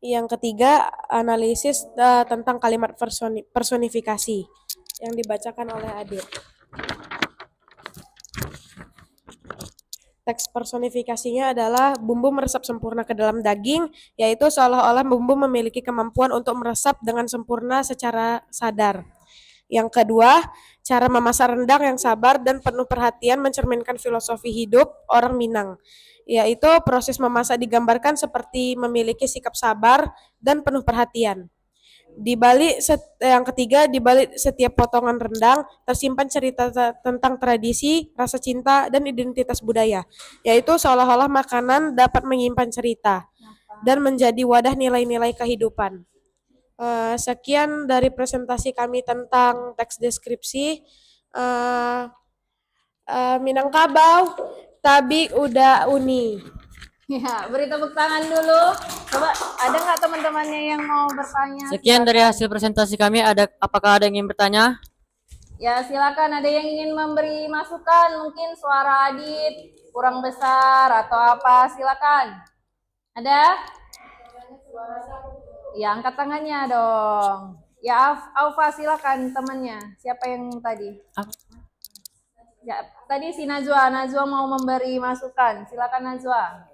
Yang ketiga, analisis tentang kalimat personifikasi yang dibacakan oleh Adit. Teks personifikasinya adalah bumbu meresap sempurna ke dalam daging, yaitu seolah-olah bumbu memiliki kemampuan untuk meresap dengan sempurna secara sadar. Yang kedua, cara memasak rendang yang sabar dan penuh perhatian mencerminkan filosofi hidup orang Minang, yaitu proses memasak digambarkan seperti memiliki sikap sabar dan penuh perhatian. Yang ketiga, di balik setiap potongan rendang tersimpan cerita tentang tradisi, rasa cinta, dan identitas budaya, yaitu seolah-olah makanan dapat menyimpan cerita dan menjadi wadah nilai-nilai kehidupan. Sekian dari presentasi kami tentang teks deskripsi. Minangkabau, Tabi Uda Uni. Ya, beri tepuk tangan dulu. Coba, ada nggak teman-temannya yang mau bertanya? Sekian dari hasil presentasi kami. Apakah ada yang ingin bertanya? Ya, silakan. Ada yang ingin memberi masukan? Mungkin suara Adit kurang besar atau apa? Silakan. Ada? Ya, angkat tangannya dong. Ya, Aufa silakan temannya. Siapa yang tadi? Ya, tadi si Najwa. Najwa mau memberi masukan. Silakan Najwa.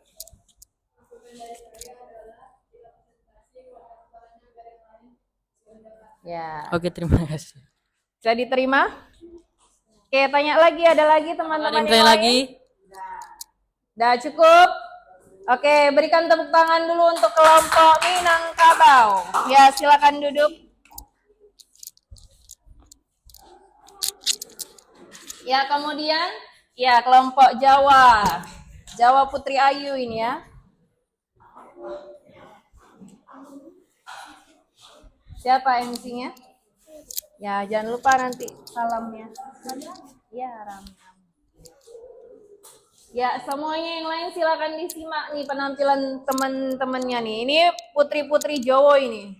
Ya. Oke, terima kasih. Bisa diterima? Oke, tanya lagi. Ada lagi teman-teman yang Tanya lain? lagi? Udah cukup? Oke, berikan tepuk tangan dulu untuk kelompok Minangkabau. Ya, silakan duduk. Ya, kemudian ya kelompok Jawa. Jawa Putri Ayu ini ya. Siapa MC-nya? Ya, jangan lupa nanti salamnya. Ya, Ram. Ya, semuanya yang lain silakan disimak nih penampilan teman-temannya nih. Ini putri-putri Jawa ini.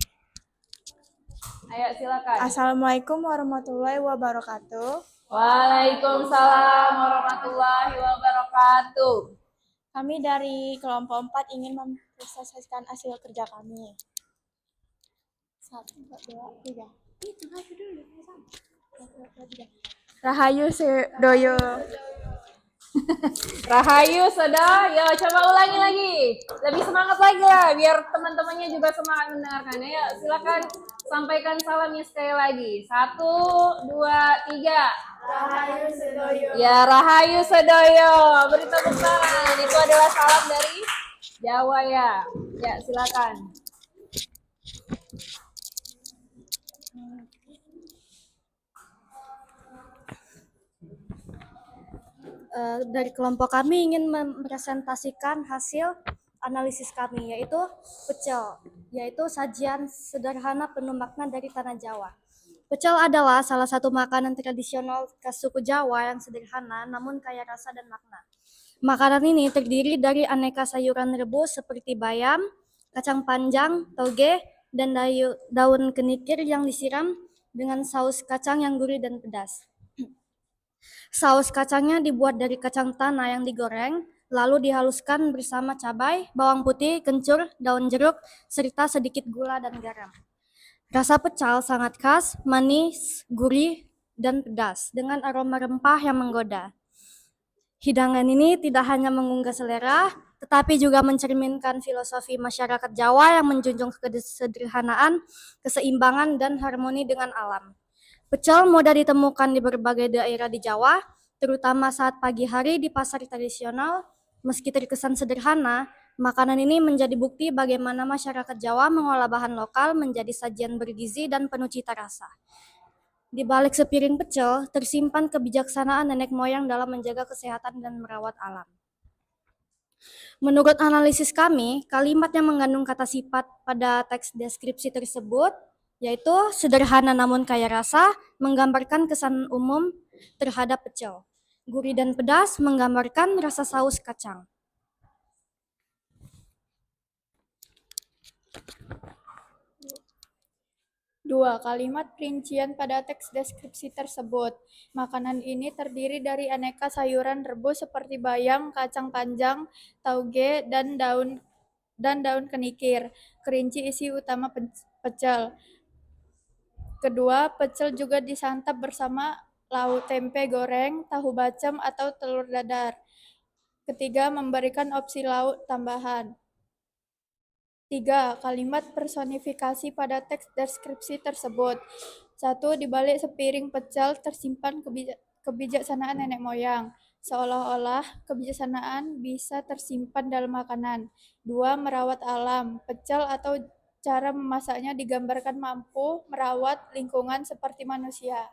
Ayo silakan. Assalamualaikum warahmatullahi wabarakatuh. Waalaikumsalam warahmatullahi wabarakatuh. Kami dari kelompok 4 ingin mempresentasikan hasil kerja kami. 1, 2, 3. Rahayu Sedoyo. Rahayu sudah, yo coba ulangi lagi. Lebih semangat lagi lah, biar teman-temannya juga semangat mendengarkan. Ayo silakan sampaikan salamnya sekali lagi. 1, 2, 3. Rahayu Sedoyo. Ya, Rahayu Sedoyo. Beri tepuk tangan. Itu adalah salam dari Jawa ya. Ya, silakan. Dari kelompok kami ingin mempresentasikan hasil analisis kami, yaitu pecel, yaitu sajian sederhana penuh makna dari tanah Jawa. Pecel adalah salah satu makanan tradisional khas suku Jawa yang sederhana namun kaya rasa dan makna. Makanan ini terdiri dari aneka sayuran rebus seperti bayam, kacang panjang, toge, dan daun kenikir yang disiram dengan saus kacang yang gurih dan pedas. Saus kacangnya dibuat dari kacang tanah yang digoreng, lalu dihaluskan bersama cabai, bawang putih, kencur, daun jeruk, serta sedikit gula dan garam. Rasa pecel sangat khas, manis, gurih, dan pedas, dengan aroma rempah yang menggoda. Hidangan ini tidak hanya menggugah selera, tetapi juga mencerminkan filosofi masyarakat Jawa yang menjunjung kesederhanaan, keseimbangan, dan harmoni dengan alam. Pecel mudah ditemukan di berbagai daerah di Jawa, terutama saat pagi hari di pasar tradisional. Meski terkesan sederhana, makanan ini menjadi bukti bagaimana masyarakat Jawa mengolah bahan lokal menjadi sajian bergizi dan penuh cita rasa. Di balik sepiring pecel, tersimpan kebijaksanaan nenek moyang dalam menjaga kesehatan dan merawat alam. Menurut analisis kami, kalimat yang mengandung kata sifat pada teks deskripsi tersebut yaitu sederhana namun kaya rasa, menggambarkan kesan umum terhadap pecel. Gurih dan pedas menggambarkan rasa saus kacang. Dua, kalimat perincian pada teks deskripsi tersebut. Makanan ini terdiri dari aneka sayuran rebus seperti bayam, kacang panjang, tauge, dan daun kenikir. Kerinci isi utama pecel. Kedua, pecel juga disantap bersama lauk tempe goreng, tahu bacem, atau telur dadar. Ketiga, memberikan opsi lauk tambahan. 3. Kalimat personifikasi pada teks deskripsi tersebut. 1. Di balik sepiring pecel tersimpan kebijaksanaan nenek moyang. Seolah-olah kebijaksanaan bisa tersimpan dalam makanan. 2. Merawat alam. Pecel atau cara memasaknya digambarkan mampu merawat lingkungan seperti manusia.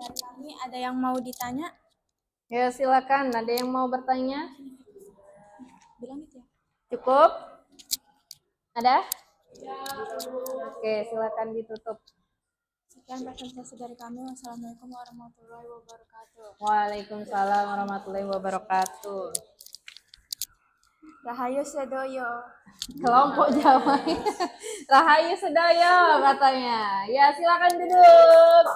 Kami ada yang mau ditanya? Ya, silakan. Ada yang mau bertanya? Bilang gitu ya. Cukup? Ada? Oke, silakan ditutup. Sekian presentasi dari kami. Wassalamualaikum warahmatullahi wabarakatuh. Waalaikumsalam warahmatullahi wabarakatuh. Rahayu Sedoyo. Kelompok Jawa. Rahayu Sedoyo katanya. Ya, silakan duduk.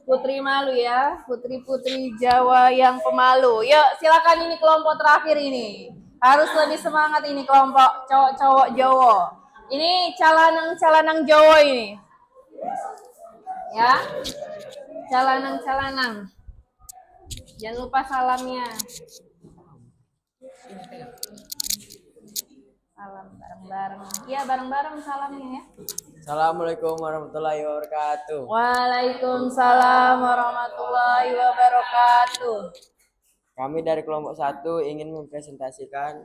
Putri malu ya, putri-putri Jawa yang pemalu. Yuk, silakan, ini kelompok terakhir ini. Harus lebih semangat ini kelompok cowok-cowok Jawa. Ini calanang-calanang Jawa ini. Ya. Calanang-calanang. Jangan lupa salamnya. Salam bareng-bareng. Iya, bareng-bareng salamnya ya. Assalamualaikum warahmatullahi wabarakatuh. Waalaikumsalam warahmatullahi wabarakatuh. Kami dari kelompok 1 ingin mempresentasikan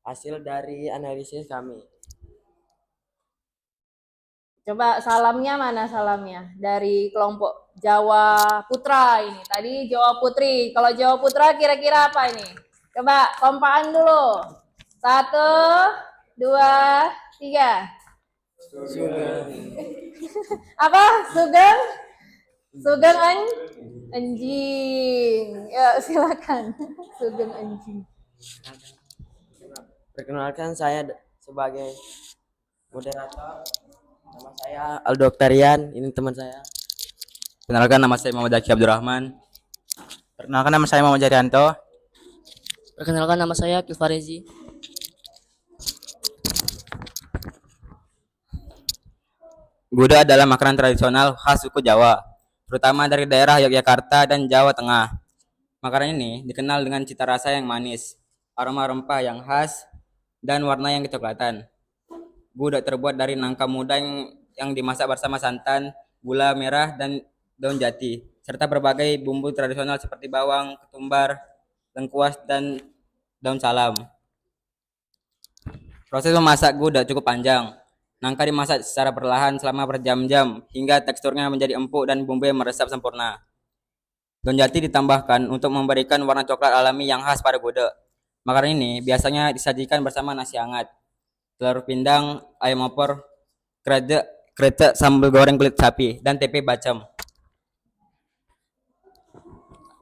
hasil dari analisis kami. Coba salamnya mana salamnya? Dari kelompok Jawa Putra ini. Tadi Jawa Putri. Kalau Jawa Putra kira-kira apa ini? Coba kompakan dulu. 1, 2, 3. Apa? Sugeng? Sugeng anjing. Ya, silakan. Sugeng anjing. Perkenalkan saya sebagai moderator. Nama saya Aldo Oktarian, ini teman saya. Perkenalkan nama saya Muhammad Zaki Abdurrahman. Perkenalkan nama saya Muhammad Jarianto. Perkenalkan nama saya Kifarezi. Gudeg adalah makanan tradisional khas suku Jawa, terutama dari daerah Yogyakarta dan Jawa Tengah. Makanan ini dikenal dengan cita rasa yang manis, aroma rempah yang khas, dan warna yang kecoklatan. Gudeg terbuat dari nangka muda yang dimasak bersama santan, gula merah, dan daun jati, serta berbagai bumbu tradisional seperti bawang, ketumbar, lengkuas, dan daun salam. Proses memasak gudeg cukup panjang. Nangka dimasak secara perlahan selama berjam-jam hingga teksturnya menjadi empuk dan bumbunya meresap sempurna. Daun jati ditambahkan untuk memberikan warna coklat alami yang khas pada gudeg. Makanan ini biasanya disajikan bersama nasi hangat, telur pindang, ayam opor, kretek, sambal goreng kulit sapi, dan tempe bacem.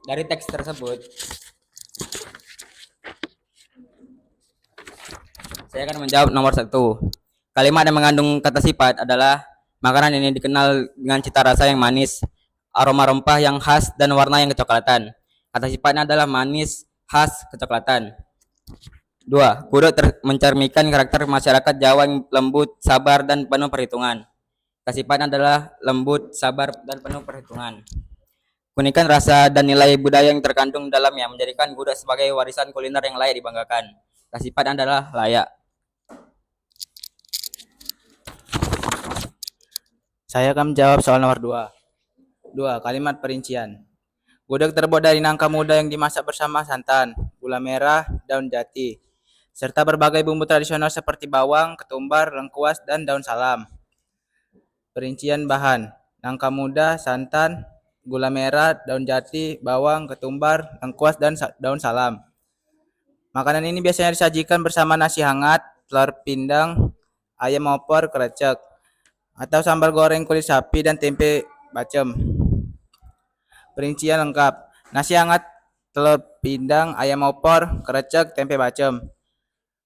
Dari teks tersebut, saya akan menjawab nomor 1. Kalimat yang mengandung kata sifat adalah makanan ini dikenal dengan cita rasa yang manis, aroma rempah yang khas, dan warna yang kecoklatan. Kata sifatnya adalah manis, khas, kecoklatan. 2. Gudeg mencerminkan karakter masyarakat Jawa yang lembut, sabar, dan penuh perhitungan. Kata sifatnya adalah lembut, sabar, dan penuh perhitungan. Keunikan rasa dan nilai budaya yang terkandung dalamnya menjadikan gudeg sebagai warisan kuliner yang layak dibanggakan. Kata sifatnya adalah layak. Saya akan menjawab soal nomor 2. 2. Kalimat perincian. Gudeg terbuat dari nangka muda yang dimasak bersama santan, gula merah, daun jati, serta berbagai bumbu tradisional seperti bawang, ketumbar, lengkuas, dan daun salam. Perincian bahan: nangka muda, santan, gula merah, daun jati, bawang, ketumbar, lengkuas, dan daun salam. Makanan ini biasanya disajikan bersama nasi hangat, telur pindang, ayam opor, krecek, atau sambal goreng kulit sapi dan tempe bacem. Perincian lengkap: nasi hangat, telur pindang, ayam opor, krecek, tempe bacem.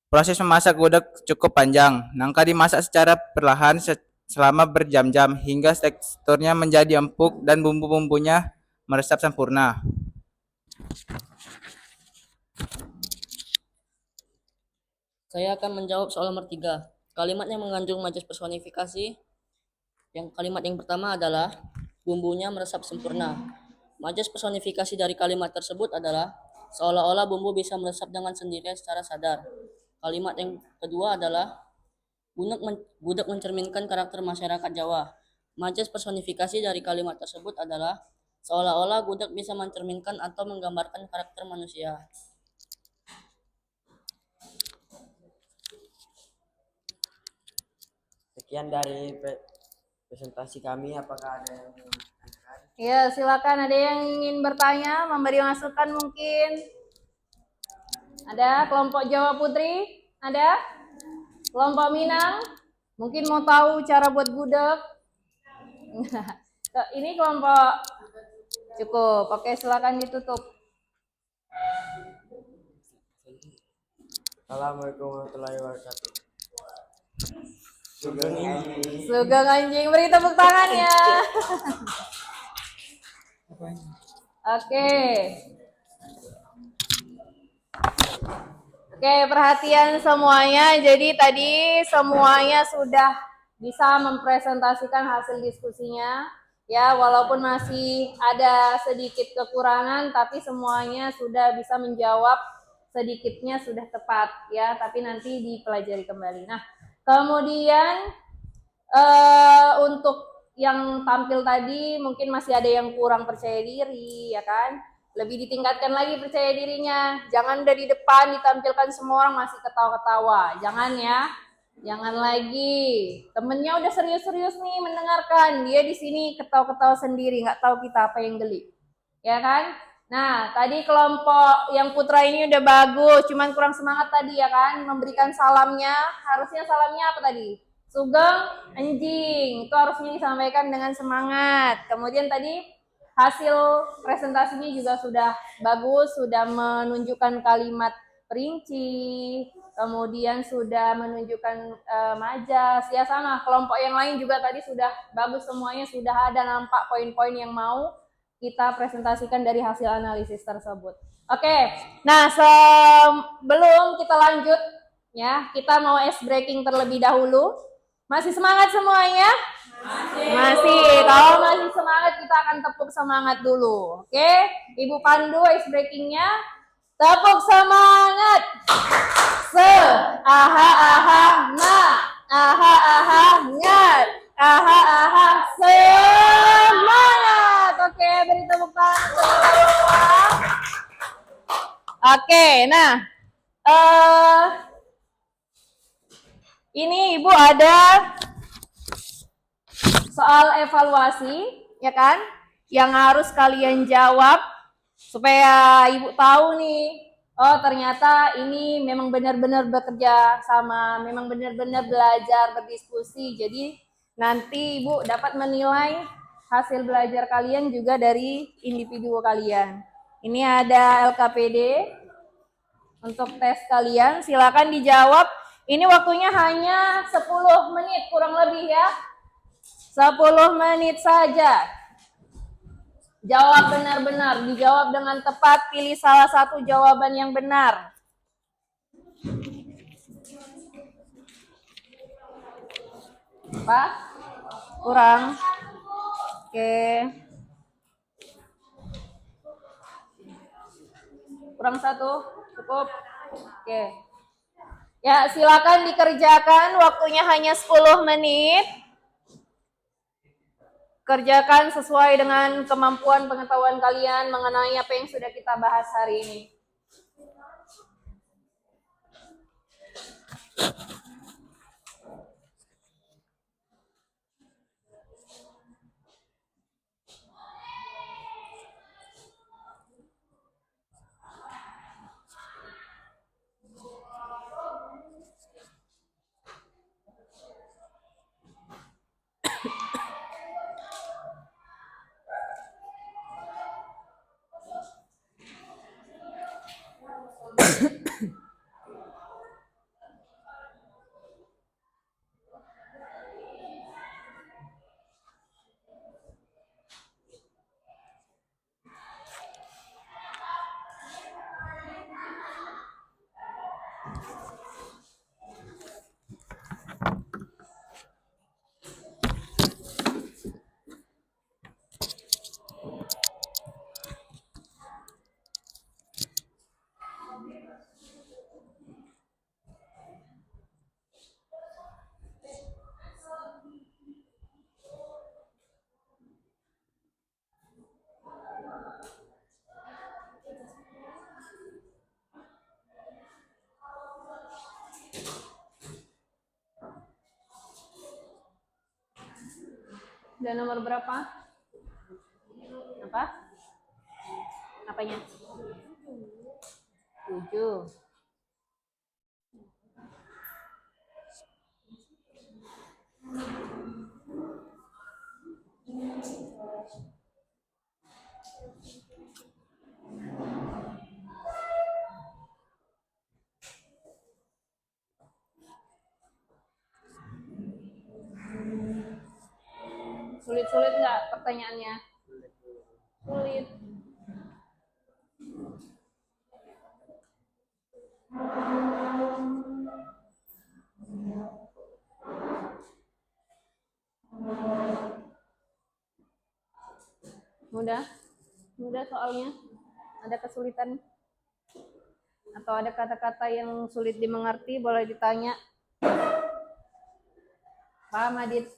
Proses memasak gudeg cukup panjang. Nangka dimasak secara perlahan selama berjam-jam hingga teksturnya menjadi empuk dan bumbu-bumbunya meresap sempurna. Saya akan menjawab soal nomor 3. Kalimat yang mengandung majas personifikasi. Kalimat yang pertama adalah bumbunya meresap sempurna. Majas personifikasi dari kalimat tersebut adalah seolah-olah bumbu bisa meresap dengan sendirinya secara sadar. Kalimat yang kedua adalah gudeg mencerminkan karakter masyarakat Jawa. Majas personifikasi dari kalimat tersebut adalah seolah-olah gudeg bisa mencerminkan atau menggambarkan karakter manusia. Sekian dari presentasi kami. Apakah ada yang ingin menanyakan? Ya, silakan. Ada yang ingin bertanya, memberi masukan mungkin? Ada kelompok Jawa Putri? Ada? Kelompok Minang? Mungkin mau tahu cara buat gudeg? Ini kelompok cukup. Oke, silakan ditutup. Assalamualaikum warahmatullahi wabarakatuh. Sugeng anjing, beri tepuk tangan ya. Oke. Oke, perhatian semuanya. Jadi tadi semuanya sudah bisa mempresentasikan hasil diskusinya. Ya, walaupun masih ada sedikit kekurangan, tapi semuanya sudah bisa menjawab, sedikitnya sudah tepat ya, tapi nanti dipelajari kembali. Nah, kemudian untuk yang tampil tadi mungkin masih ada yang kurang percaya diri, ya kan? Lebih ditingkatkan lagi percaya dirinya. Jangan dari depan ditampilkan semua orang masih ketawa-ketawa. Jangan ya. Jangan lagi. Temennya udah serius-serius nih mendengarkan. Dia di sini ketawa-ketawa sendiri, nggak tahu kita apa yang geli. Ya kan? Nah, tadi kelompok yang putra ini udah bagus, cuman kurang semangat tadi ya kan? Memberikan salamnya, harusnya salamnya apa tadi? Sugeng anjing. Itu harusnya disampaikan dengan semangat. Kemudian tadi hasil presentasinya juga sudah bagus, sudah menunjukkan kalimat perinci, kemudian sudah menunjukkan majas, ya sama kelompok yang lain juga tadi sudah bagus semuanya, sudah ada nampak poin-poin yang mau kita presentasikan dari hasil analisis tersebut. Oke, nah sebelum kita lanjut ya, kita mau ice breaking terlebih dahulu. Masih semangat semuanya? Masih. Kalau masih semangat kita akan tepuk semangat dulu. Oke, Ibu pandu ice breakingnya. Tepuk semangat. Aha aha na. Aha aha ngat. Aha aha semangat. Oke, beri tepuk tangan. Oke, nah ini Ibu ada soal evaluasi, ya kan? Yang harus kalian jawab supaya Ibu tahu nih, oh ternyata ini memang benar-benar bekerja sama, memang benar-benar belajar, berdiskusi. Jadi nanti Ibu dapat menilai hasil belajar kalian juga dari individu kalian. Ini ada LKPD untuk tes kalian, silakan dijawab. Ini waktunya hanya 10 menit kurang lebih ya. 10 menit saja. Jawab benar-benar, dijawab dengan tepat, pilih salah satu jawaban yang benar. Apa? Kurang? Oke. Kurang satu? Cukup? Oke. Ya, silakan dikerjakan, waktunya hanya 10 menit. Kerjakan sesuai dengan kemampuan pengetahuan kalian mengenai apa yang sudah kita bahas hari ini. Dan nomor berapa? Apa? Apanya? 7. Sulit-sulit nggak pertanyaannya? Sulit. Mudah? Mudah soalnya? Ada kesulitan? Atau ada kata-kata yang sulit dimengerti? Boleh ditanya. Paham, Adit?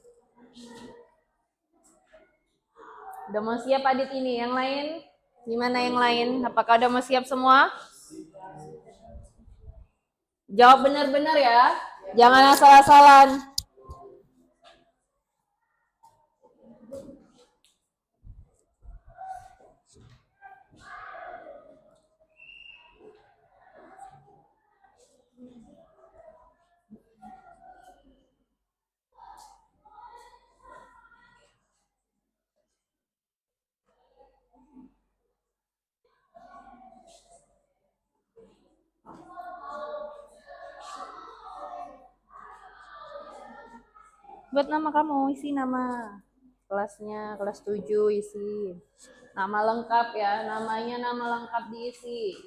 Udah mau siap Adit ini? Yang lain? Gimana yang lain? Apakah udah mau siap semua? Jawab benar-benar ya. Jangan asal-asalan. Buat nama kamu, isi nama kelasnya, kelas 7 isi. Nama lengkap ya, namanya nama lengkap diisi.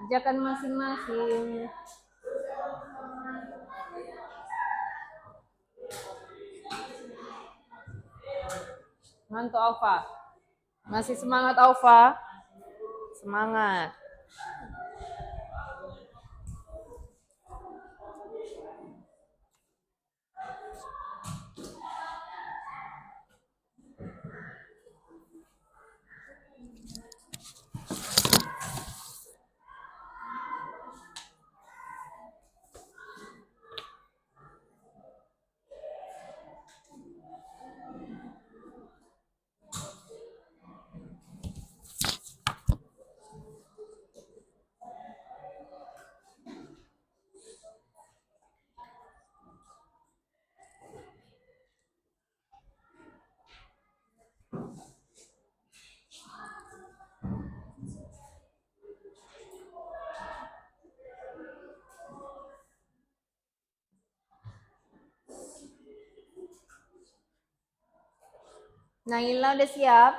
Kerjakan masing-masing. Ngantuk Alfa. Masih semangat Alfa? Semangat. Naila udah siap?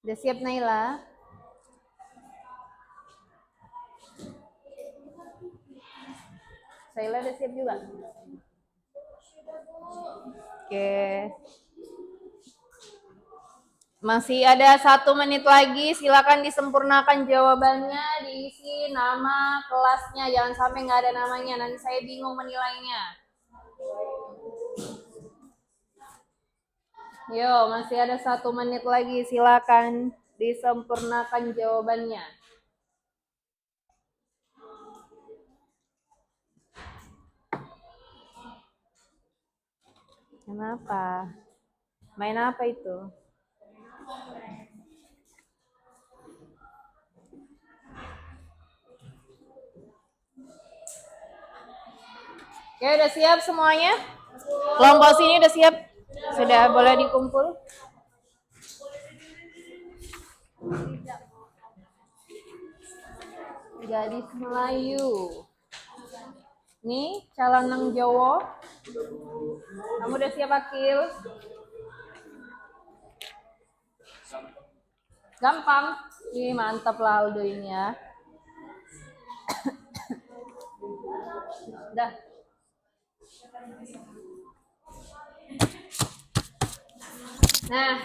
Udah siap Naila? Saila udah siap juga? Oke. Masih ada 1 menit lagi, silakan disempurnakan jawabannya, diisi nama kelasnya, jangan sampai nggak ada namanya, nanti saya bingung menilainya. Yo, masih ada 1 menit lagi, silakan disempurnakan jawabannya. Kenapa? Main apa itu? Oke, udah siap semuanya? Kelompok sini udah siap? Sudah boleh dikumpul? Gadis Melayu. Nih, calon nang Jawa. Kamu udah siap, Akil? Gampang. Ini mantap lah Aldo ini ya. Dah. Nah,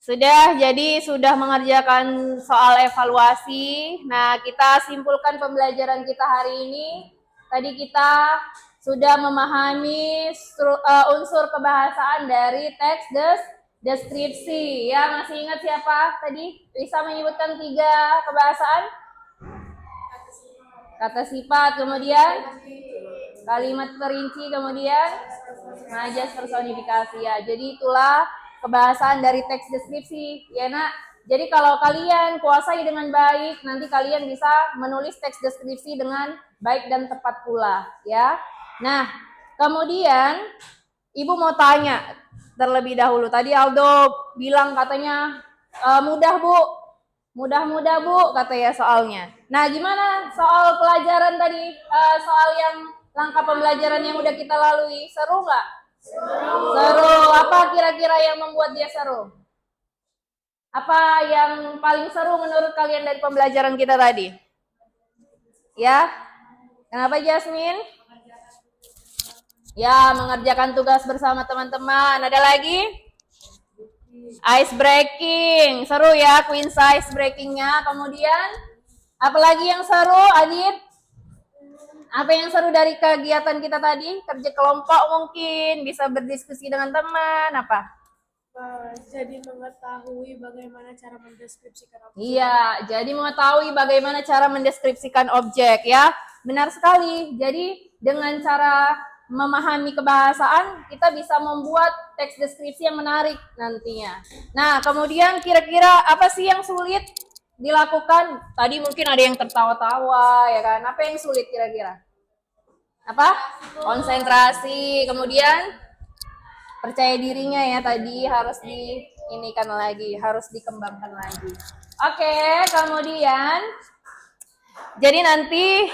sudah mengerjakan soal evaluasi. Nah, kita simpulkan pembelajaran kita hari ini. Tadi kita sudah memahami unsur kebahasaan dari teks deskripsi. Ya, masih ingat siapa tadi? Bisa menyebutkan 3 kebahasaan? Kata sifat, kemudian kalimat perinci, kemudian majas personifikasi. Ya, jadi itulah kebahasaan dari teks deskripsi, ya nak. Jadi kalau kalian kuasai dengan baik, nanti kalian bisa menulis teks deskripsi dengan baik dan tepat pula, ya. Nah, kemudian Ibu mau tanya terlebih dahulu. Tadi Aldo bilang katanya mudah Bu, mudah-mudah Bu katanya soalnya. Nah, gimana soal pelajaran tadi, soal yang langkah pembelajaran yang udah kita lalui, seru nggak? Seru. Apa kira-kira yang membuat dia seru? Apa yang paling seru menurut kalian dari pembelajaran kita tadi? Ya, kenapa Jasmine? Ya, mengerjakan tugas bersama teman-teman. Ada lagi? Ice breaking. Seru ya, quiz ice breakingnya. Kemudian, apa lagi yang seru, Adit? Apa yang seru dari kegiatan kita tadi? Kerja kelompok mungkin, bisa berdiskusi dengan teman, apa? Jadi mengetahui bagaimana cara mendeskripsikan objek. Iya, jadi mengetahui bagaimana cara mendeskripsikan objek ya. Benar sekali. Jadi dengan cara memahami kebahasaan, kita bisa membuat teks deskripsi yang menarik nantinya. Nah, kemudian kira-kira apa sih yang sulit dilakukan? Tadi mungkin ada yang tertawa-tawa, ya kan? Apa yang sulit kira-kira? Apa? Konsentrasi. Kemudian percaya dirinya ya tadi harus diinikan lagi, harus dikembangkan lagi. Oke, kemudian jadi nanti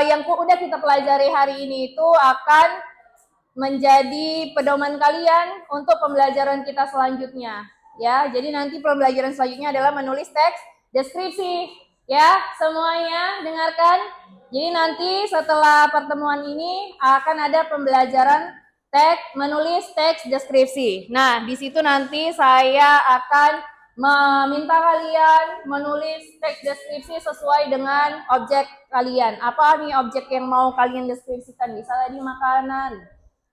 yang udah kita pelajari hari ini itu akan menjadi pedoman kalian untuk pembelajaran kita selanjutnya. Ya, jadi nanti pembelajaran selanjutnya adalah menulis teks deskripsi. Ya, semuanya dengarkan. Jadi nanti setelah pertemuan ini akan ada pembelajaran menulis teks deskripsi. Nah, di situ nanti saya akan meminta kalian menulis teks deskripsi sesuai dengan objek kalian. Apa nih objek yang mau kalian deskripsikan? Bisa tadi makanan,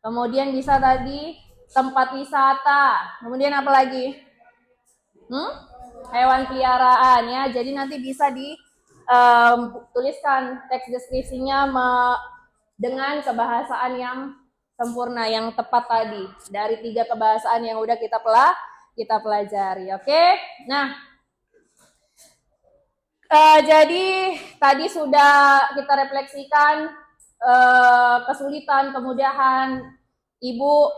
kemudian bisa tadi tempat wisata, kemudian apa lagi? Hewan peliharaan ya. Jadi nanti bisa dituliskan teks deskripsinya dengan kebahasaan yang sempurna, yang tepat tadi dari 3 kebahasaan yang udah kita pelajari. Oke, nah jadi tadi sudah kita refleksikan kesulitan, kemudahan. Ibu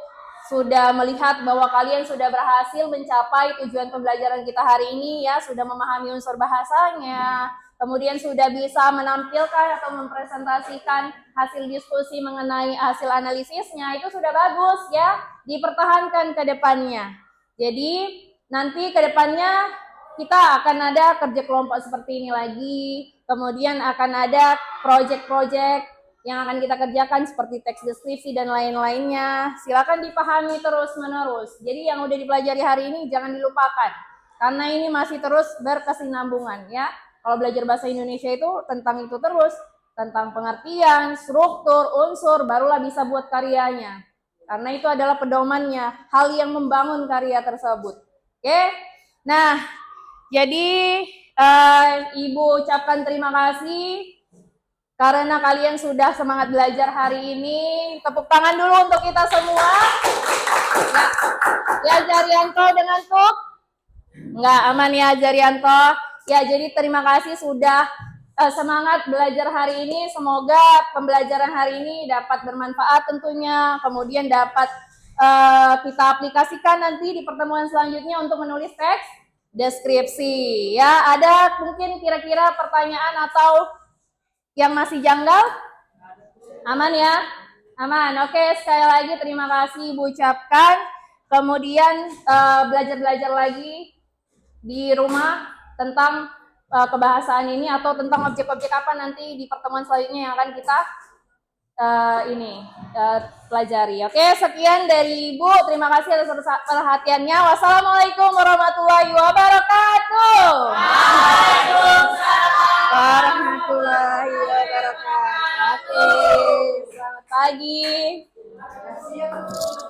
sudah melihat bahwa kalian sudah berhasil mencapai tujuan pembelajaran kita hari ini ya, sudah memahami unsur bahasanya, kemudian sudah bisa menampilkan atau mempresentasikan hasil diskusi mengenai hasil analisisnya. Itu sudah bagus ya, dipertahankan ke depannya. Jadi nanti ke depannya kita akan ada kerja kelompok seperti ini lagi, kemudian akan ada project-project yang akan kita kerjakan seperti teks deskripsi dan lain-lainnya. Silakan dipahami terus-menerus. Jadi yang udah dipelajari hari ini jangan dilupakan, karena ini masih terus berkesinambungan ya. Kalau belajar bahasa Indonesia itu tentang itu terus, tentang pengertian, struktur, unsur, barulah bisa buat karyanya. Karena itu adalah pedomannya, hal yang membangun karya tersebut. Oke? Nah, jadi Ibu ucapkan terima kasih karena kalian sudah semangat belajar hari ini. Tepuk tangan dulu untuk kita semua. Ya Jarianto dengan Tuk? Enggak, aman ya Jarianto. Ya, jadi terima kasih sudah semangat belajar hari ini. Semoga pembelajaran hari ini dapat bermanfaat tentunya. Kemudian dapat kita aplikasikan nanti di pertemuan selanjutnya untuk menulis teks deskripsi. Ya, ada mungkin kira-kira pertanyaan atau yang masih janggal? Aman ya? Aman. Oke, sekali lagi terima kasih Ibu ucapkan. Kemudian belajar-belajar lagi di rumah tentang kebahasaan ini atau tentang objek-objek apa nanti di pertemuan selanjutnya yang akan kita pelajari. Oke, sekian dari Ibu. Terima kasih atas perhatiannya. Wassalamualaikum warahmatullahi wabarakatuh. Waalaikumsalam warahmatullahi wabarakatuh. Oke, selamat pagi.